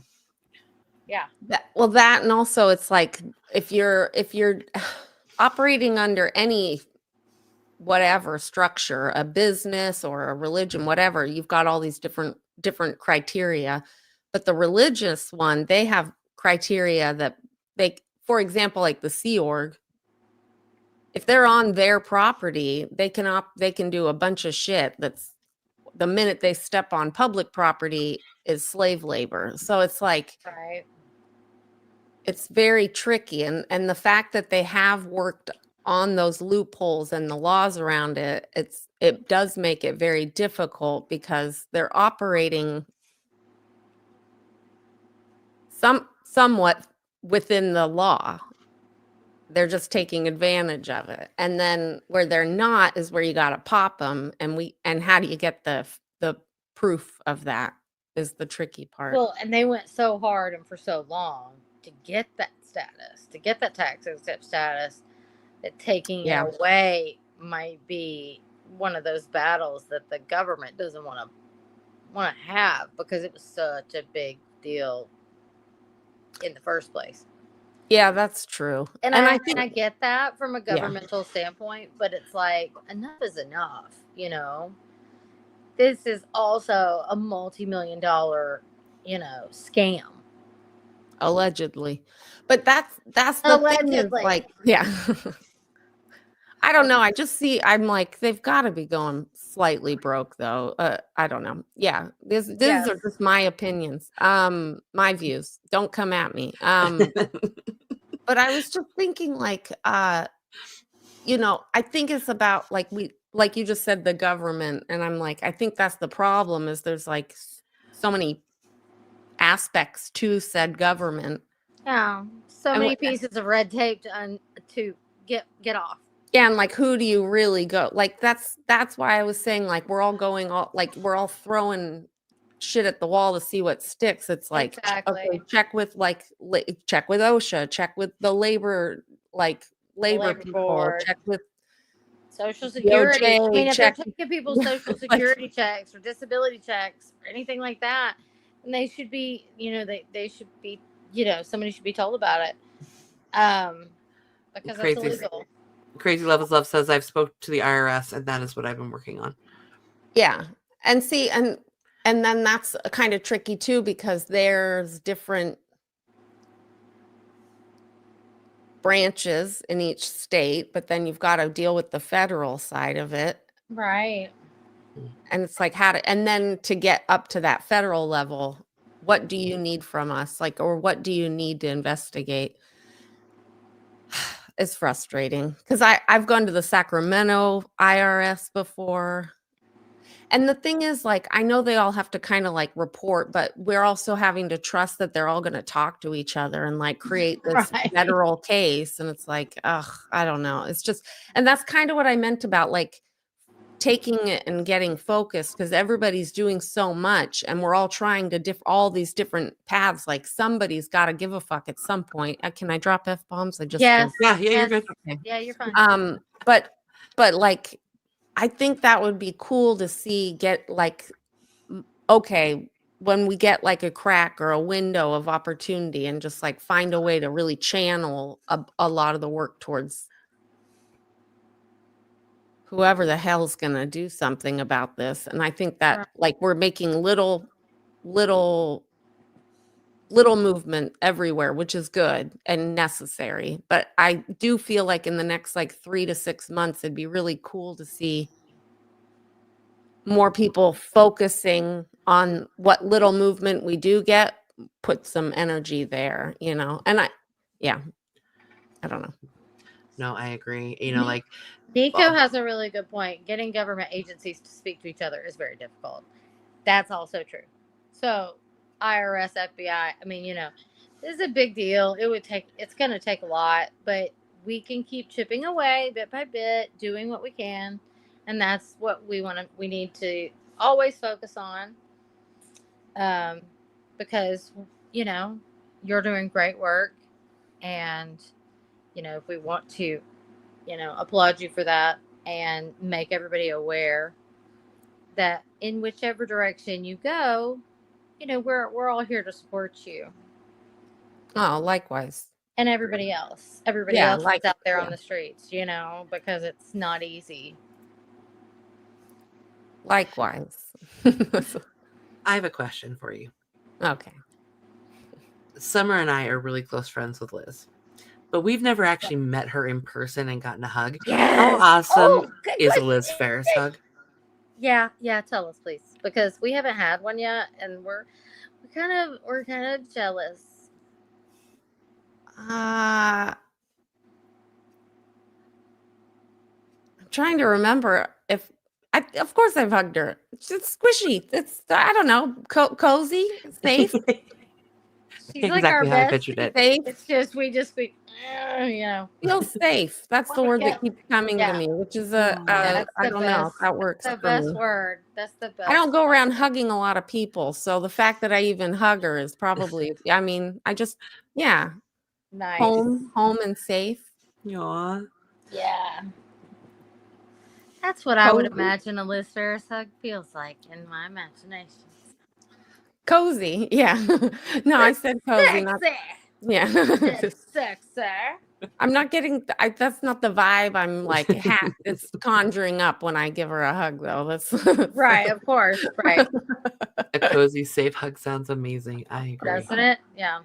That, and also it's like if you're operating under any whatever structure, a business or a religion, whatever, you've got all these different criteria. But the religious one, they have criteria that for example, like the Sea Org, if they're on their property, they can do a bunch of shit that's the minute they step on public property is slave labor. So it's like, Right. it's very tricky. And the fact that they have worked on those loopholes and the laws around it, it does make it very difficult because they're operating somewhat within the law. They're just taking advantage of it. And then where they're not is where you got to pop them. And how do you get the proof of that is the tricky part. Well, and they went so hard and for so long to get that status, to get that tax exempt status, that taking Yeah. it away might be one of those battles that the government doesn't want to have, because it was such a big deal in the first place. Yeah, that's true. And I think I get that from a Yeah. governmental standpoint, but it's like, enough is enough, you know. This is also a multi-million-dollar, you know, scam. Allegedly. But that's the thing is Allegedly. like, yeah. I don't know. I just see, I'm like, they've got to be going slightly broke though. I don't know. Yeah. These Yes. are just my opinions. My views. Don't come at me. But I was just thinking like, you know, I think it's about like you just said, the government. And I'm like, I think that's the problem is there's like so many aspects to said government. Yeah. So And many pieces of red tape to get off. Yeah, and like, who do you really go? Like, that's why I was saying, like, we're all throwing shit at the wall to see what sticks. It's like, Exactly. okay, check with OSHA, check with the labor people, board, check with Social Security. I DOJ, mean, if they're check- taking people's Social Security checks or disability checks or anything like that, then they should be, you know, they should be, you know, somebody should be told about it. Because that's illegal. Crazy Levels Love says, I've spoke to the IRS and that is what I've been working on. Yeah. And see, and then that's kind of tricky too, because there's different branches in each state, but then you've got to deal with the federal side of it. Right. And it's like, and then to get up to that federal level, what do you need from us? Like, or what do you need to investigate? It's frustrating because I've gone to the Sacramento IRS before. And the thing is, like, I know they all have to kind of like report, but we're also having to trust that they're all going to talk to each other and like create this Right. federal case. And it's like, ugh, I don't know. It's just, and that's kind of what I meant about like taking it and getting focused, because everybody's doing so much and we're all trying to all these different paths. Like, somebody's got to give a fuck at some point. Can I drop F-bombs? I just Yes. Yeah, Yes. you're good. Okay. Yeah, you're fine. But like, I think that would be cool to see, get like, okay, when we get like a crack or a window of opportunity and just like find a way to really channel a lot of the work towards whoever the hell's going to do something about this. And I think that like we're making little movement everywhere, which is good and necessary. But I do feel like in the next like 3 to 6 months, it'd be really cool to see more people focusing on what little movement we do get, put some energy there, you know. And I don't know. No, I agree. You know, like Nico has a really good point. Getting government agencies to speak to each other is very difficult. That's also true. So IRS, FBI, I mean, you know, this is a big deal. It's going to take a lot, but we can keep chipping away bit by bit, doing what we can. And that's what we need to always focus on. Because, you know, you're doing great work. And, you know, if we want to, you know, applaud you for that and make everybody aware that in whichever direction you go, you know, we're all here to support you. Oh, likewise. And everybody else. Everybody else that's out there on the streets, you know, because it's not easy. Likewise. I have a question for you. Okay. Summer and I are really close friends with Liz, but we've never actually met her in person and gotten a hug. How Yes. awesome Oh, good is a question. Liz Ferris hug? Yeah, tell us please, because we haven't had one yet, and we're kind of jealous. I'm trying to remember if of course I've hugged her. It's just squishy. It's I don't know, cozy, safe, She's like our Exactly how I best. pictured it. safe. It's just we Feels safe. That's the Well, word yeah. that keeps coming to Yeah. me, which is Yeah, I it's the don't know if best. that works The for best me. word. That's the best. I don't go around hugging a lot of people, so the fact that I even hug her is probably. I mean, I just Nice. home and safe. Aw. Yeah. That's what I would Cozy. imagine a Liz Ferris hug feels like in my imagination. Cozy, yeah. No, I said cozy, not Sexy. yeah. It's sexy. I'm not getting. That's not the vibe. I'm like it's conjuring up when I give her a hug, though. That's Right, of course. Right. A cozy, safe hug sounds amazing. I agree. Doesn't it? Yeah.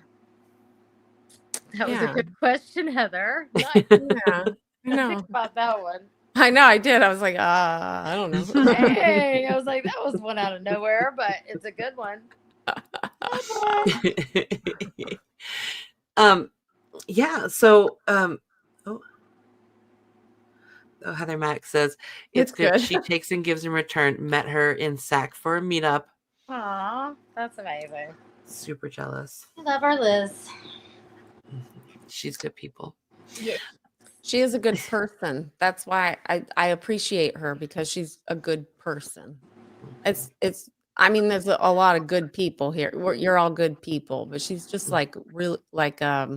That was a Yeah. good question, Heather. Nice. Yeah, I know. Think about that one. I know. I did. I was like, I don't know. Hey, I was like, that was one out of nowhere, but it's a good one. Yeah, so Heather Mack says it's It's good. good. She takes and gives in return. Met her in SAC for a meetup. Aw, that's amazing. Super jealous. I love our Liz. She's good people. Yeah. She is a good person. That's why I appreciate her, because she's a good person. It's I mean, there's a lot of good people here. You're all good people, but she's just like really like I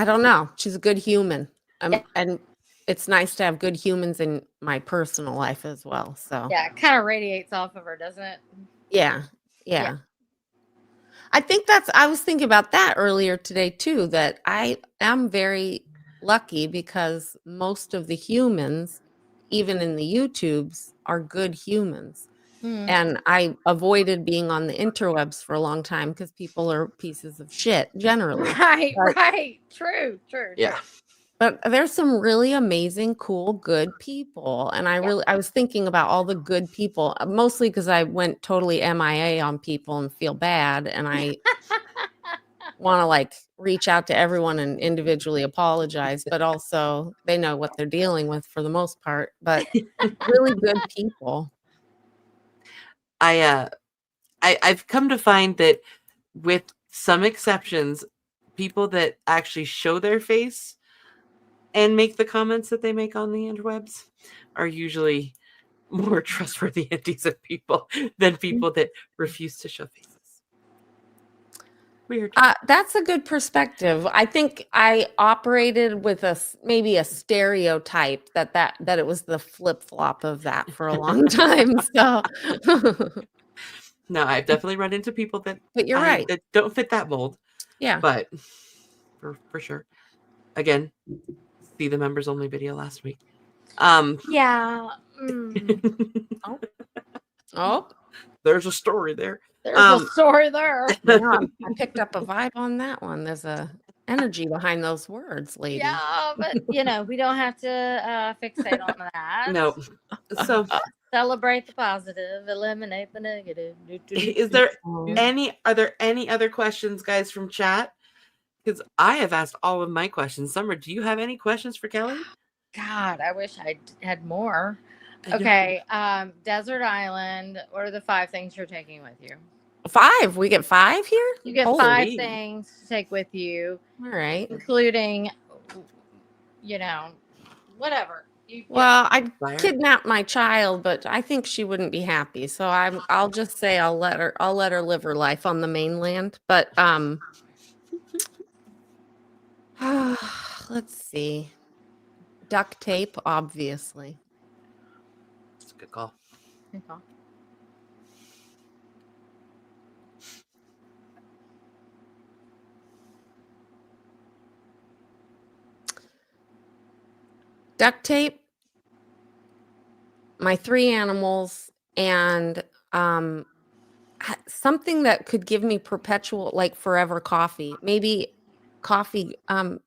don't know. She's a good human. And it's nice to have good humans in my personal life as well. So Yeah, it kind of radiates off of her, doesn't it? yeah. Yeah. I think I was thinking about that earlier today too, that I am very lucky because most of the humans, even in the YouTubes, are good humans. Hmm. And I avoided being on the interwebs for a long time because people are pieces of shit generally. Right, But- right. True. Yeah. But there's some really amazing, cool, good people. And I was thinking about all the good people, mostly because I went totally MIA on people and feel bad. And I want to like reach out to everyone and individually apologize, but also they know what they're dealing with for the most part. But really good people. I've come to find that with some exceptions, people that actually show their face and make the comments that they make on the interwebs are usually more trustworthy and decent people than people that refuse to show faces. Weird. That's a good perspective. I think I operated with maybe a stereotype that it was the flip flop of that for a long time. So, No, I've definitely run into people that but you're right. that don't fit that mold. Yeah. But for sure. Again, see the members only video last week. Yeah. Oh, There's a story there. There's a story there. yeah, I picked up a vibe on that one. There's a energy behind those words, lady. Yeah, but we don't have to fixate on that. No. So celebrate the positive, eliminate the negative. are there any other questions, guys, from chat? Because I have asked all of my questions. Summer, do you have any questions for Kelly? God, I wish I had more. Okay, desert island. What are the 5 things you're taking with you? 5? We get 5 here? You get Holy. 5 things to take with you, All right. including, whatever. Well, I kidnapped my child, but I think she wouldn't be happy. So I'll just say I'll let her live her life on the mainland. But let's see. Duct tape, obviously. That's a good call. Duct tape, my 3 animals, and something that could give me perpetual, like forever coffee. Maybe coffee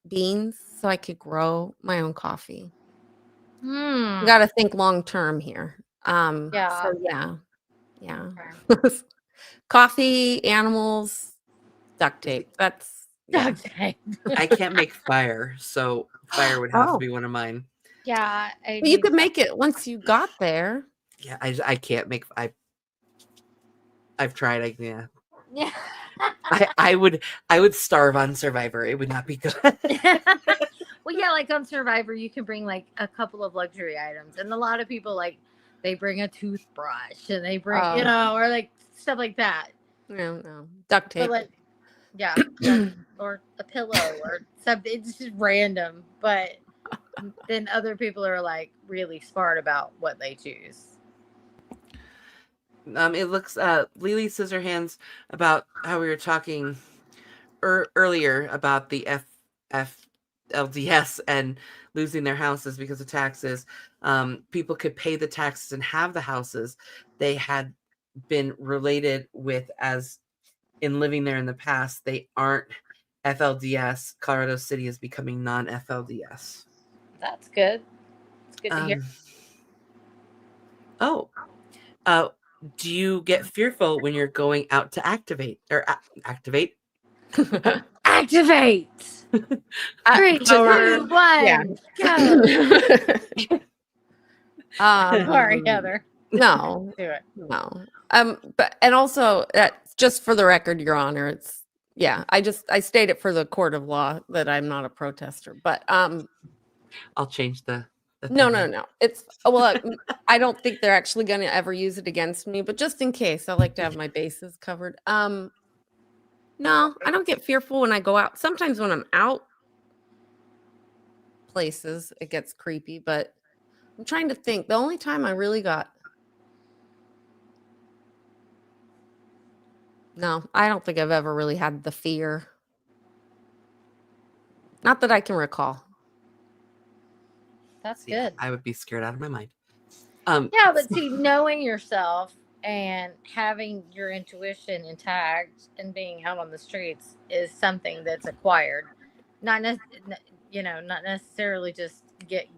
beans, so I could grow my own coffee. Hmm. Got to think long term here. Yeah. So yeah. Okay. Coffee, animals, duct tape. That's Duct tape. I can't make fire, so fire would have to Oh. be one of mine. Yeah. But you could make it once you got there. Yeah, I can't make. I've tried. Yeah, Yeah. I would starve on Survivor. It would not be good. Well, yeah, like on Survivor, you can bring like a couple of luxury items, and a lot of people like they bring a toothbrush and they bring, or like stuff like that. No, duct tape. But like, yeah, or a pillow or something. It's just random. But then other people are like really smart about what they choose. It looks. Lily Scissorhands about how we were talking earlier about the FLDS and losing their houses because of taxes. People could pay the taxes and have the houses they had been related with as in living there in the past. They aren't FLDS. Colorado City is becoming non-FLDS. That's good. It's good to hear. Do you get fearful when you're going out to activate or activate? Activate. 3, 2, 1, Yeah. go. Sorry, Um, Heather. no, Do it. no. But and also just for the record, Your Honor, it's I state it for the court of law that I'm not a protester. But I'll change the no. It's I don't think they're actually going to ever use it against me. But just in case, I like to have my bases covered. No, I don't get fearful when I go out. Sometimes when I'm out places, it gets creepy. But I'm trying to think. The only time I really got. No, I don't think I've ever really had the fear. Not that I can recall. That's Yeah, good. I would be scared out of my mind. Yeah, but see, knowing yourself and having your intuition intact and being out on the streets is something that's acquired, not not necessarily just get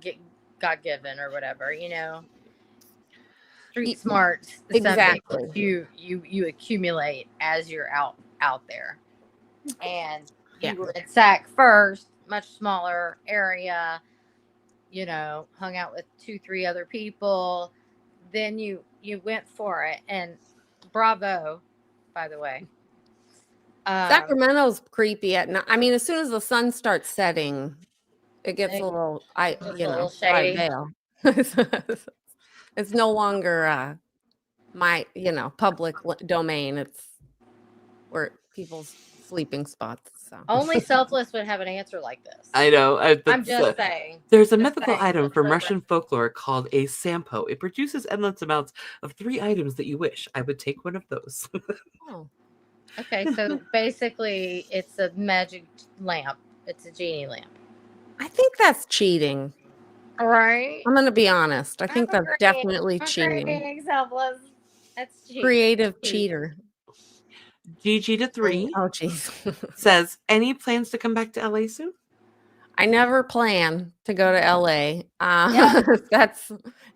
God given or whatever. Street smart is something Exactly. you accumulate as you're out there. And Yeah. you were in SAC first, much smaller area. Hung out with 2-3 other people. Then you went for it, and bravo, by the way. Sacramento's creepy at night. I mean, as soon as the sun starts setting, it gets a little. a little I shady. bail. It's no longer my public domain. It's where people's sleeping spots. So Only Selfless would have an answer like this. I know. I'm just saying. There's a Just mythical saying, item just from for the Russian folklore called a sampo. It produces endless amounts of 3 items that you wish. I would take one of those. oh, Okay, so basically, it's a magic lamp. It's a genie lamp. I think that's cheating. All right. I'm gonna be honest. I think that's definitely I'm cheating. agreeing, Selfless. That's cheating. Creative cheater. GG to 3 Oh, jeez. says, any plans to come back to LA soon? I never plan to go to LA. Yeah.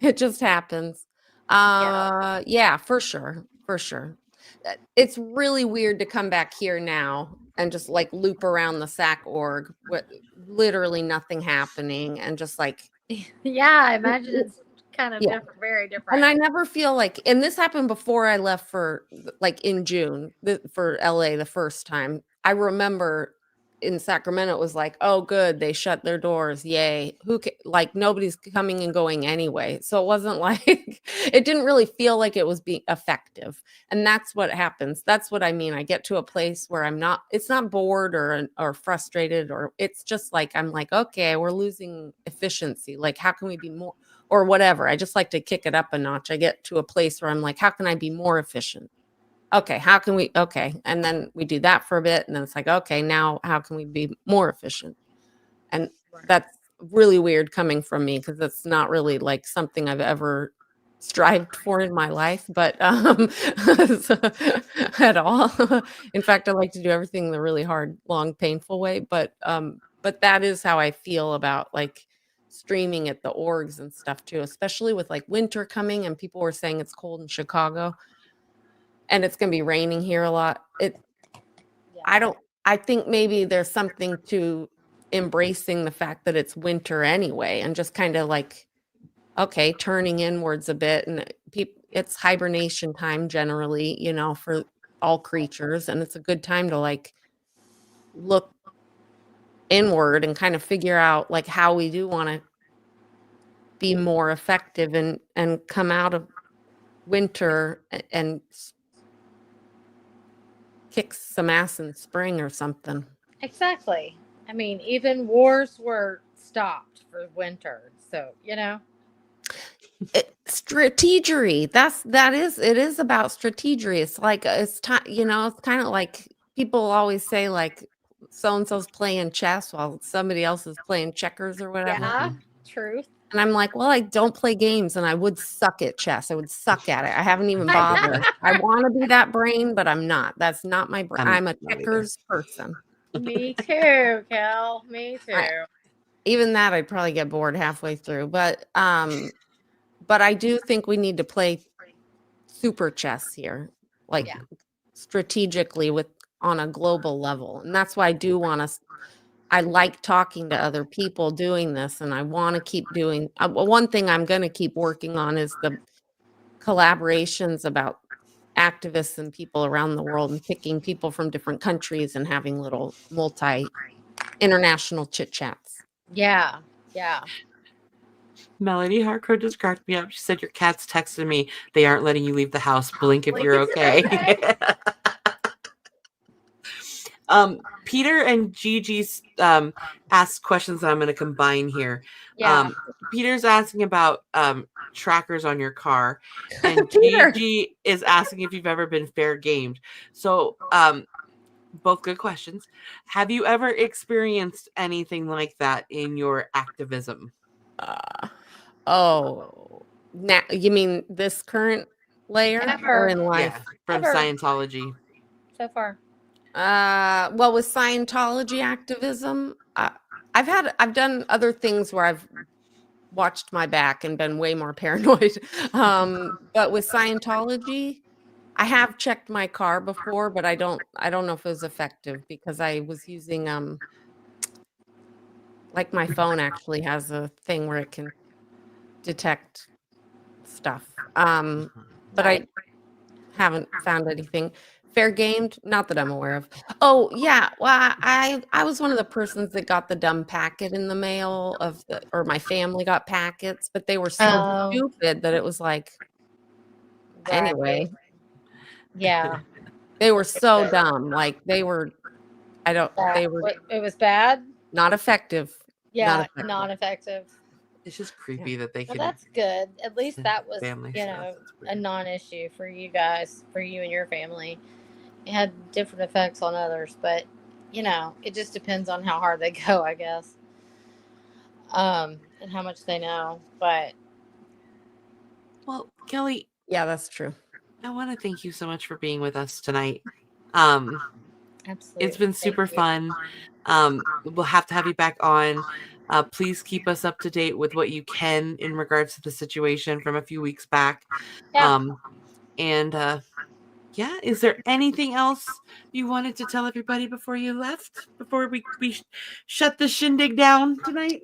It just happens. Yeah, for sure. It's really weird to come back here now and just like loop around the SAC org with literally nothing happening and just like Yeah, I imagine it's kind of different, very different. And I never feel like, and this happened before I left for like in June for LA the first time. I remember in Sacramento, it was like, oh, good, they shut their doors. Yay. Like nobody's coming and going anyway. So it wasn't like, it didn't really feel like it was being effective. And that's what happens. That's what I mean. I get to a place where it's not bored or frustrated, or it's just like, I'm like, okay, we're losing efficiency. Like, how can we be more? Or whatever. I just like to kick it up a notch. I get to a place where I'm like, how can I be more efficient? Okay, how can we? Okay. And then we do that for a bit. And then it's like, okay, now how can we be more efficient? And that's really weird coming from me because it's not really like something I've ever strived for in my life, but at all. In fact, I like to do everything the really hard, long, painful way. But that is how I feel about like streaming at the orgs and stuff too, especially with like winter coming and people were saying it's cold in Chicago and it's gonna be raining here a lot. I think maybe there's something to embracing the fact that it's winter anyway and just kind of like, okay, turning inwards a bit. And it's hibernation time generally, for all creatures. And it's a good time to like look inward and kind of figure out like how we do want to be more effective and come out of winter and kick some ass in spring or something. Exactly. I mean, even wars were stopped for winter. So, Strategery. It is about strategery. It's like it's time, it's kind of like people always say like so and so's playing chess while somebody else is playing checkers or whatever. yeah, truth. And I'm like, well, I don't play games and I would suck at chess. I would suck at it. I haven't even bothered. I want to be that brain, but I'm not. That's not my brain. I'm a checkers person. Me too, Cal. Me too. Even that I'd probably get bored halfway through. But I do think we need to play super chess here, like strategically on a global level. And that's why I do want to. I like talking to other people doing this, and I want to keep doing. One thing I'm going to keep working on is the collaborations about activists and people around the world, and picking people from different countries and having little international chit chats. Yeah. Melody Harcourt just cracked me up. She said, your cat's texted me. They aren't letting you leave the house. Blink if you're okay. Peter and Gigi's asked questions that I'm going to combine here. Yeah. Peter's asking about trackers on your car, and Gigi is asking if you've ever been fair gamed. So both good questions. Have you ever experienced anything like that in your activism? Now you mean this current layer or in life? Yeah, from Scientology. So far. Well, with Scientology activism, I've done other things where I've watched my back and been way more paranoid. But with Scientology, I have checked my car before, but I don't know if it was effective because I was using like my phone actually has a thing where it can detect stuff. But I haven't found anything. Fair gamed, not that I'm aware of. Oh yeah, well, I was one of the persons that got the dumb packet in the mail or my family got packets, but they were so stupid that it was like, anyway. Yeah. They were so dumb. Like they were, It was bad. Not effective. Yeah, not effective. It's just creepy that they can. Well, that's good. At least that was, a non-issue for you guys, for you and your family. It had different effects on others, but it just depends on how hard they go, I guess, and how much they know. But well, Kelly, yeah, that's true. I want to thank you so much for being with us tonight. Absolutely, it's been super fun. We'll have to have you back on. Please keep us up to date with what you can in regards to the situation from a few weeks back. Yeah. Is there anything else you wanted to tell everybody before you left? Before we shut the shindig down tonight?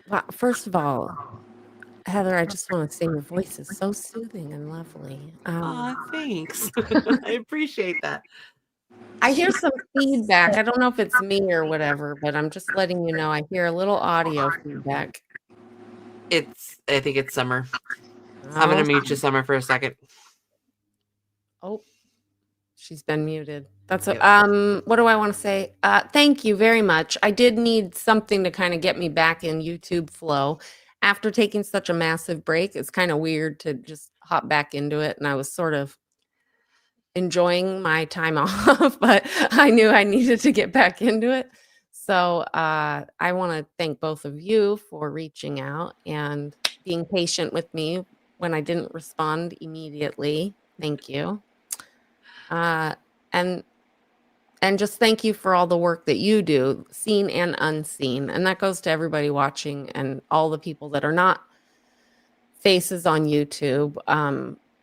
Well, first of all, Heather, I just want to say your voice is so soothing and lovely. Thanks. I appreciate that. I hear some feedback. I don't know if it's me or whatever, but I'm just letting you know I hear a little audio feedback. I think it's Summer. I'm going to mute you, Summer, for a second. Oh, she's been muted. That's what do I want to say? Thank you very much. I did need something to kind of get me back in YouTube flow. After taking such a massive break, it's kind of weird to just hop back into it. And I was sort of enjoying my time off, but I knew I needed to get back into it. So I want to thank both of you for reaching out and being patient with me when I didn't respond immediately. Thank you. And just thank you for all the work that you do, seen and unseen. And that goes to everybody watching and all the people that are not faces on YouTube.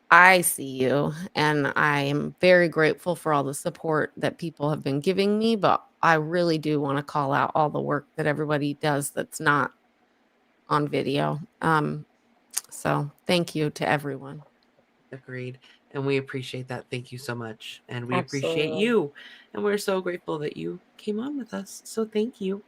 I see you, and I am very grateful for all the support that people have been giving me, but I really do want to call out all the work that everybody does that's not on video. So thank you to everyone. Agreed. And we appreciate that. Thank you so much. And we appreciate Absolutely. you. And we're so grateful that you came on with us. So thank you.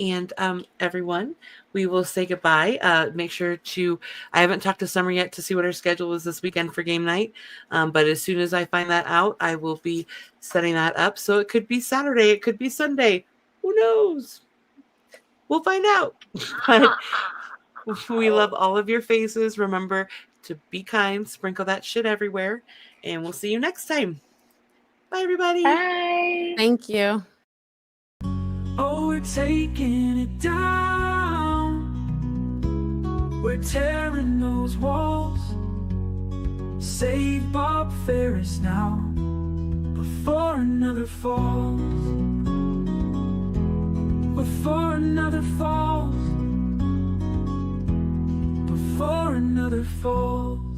And everyone, we will say goodbye. Make sure to, I haven't talked to Summer yet to see what her schedule is this weekend for game night. But as soon as I find that out, I will be setting that up. So it could be Saturday, it could be Sunday. Who knows? We'll find out. But we love all of your faces. Remember to be kind, sprinkle that shit everywhere. And we'll see you next time. Bye, everybody. Bye. Thank you. Oh, we're taking it down. We're tearing those walls. Save Bob Ferris now before another falls. Before another falls. Before another falls.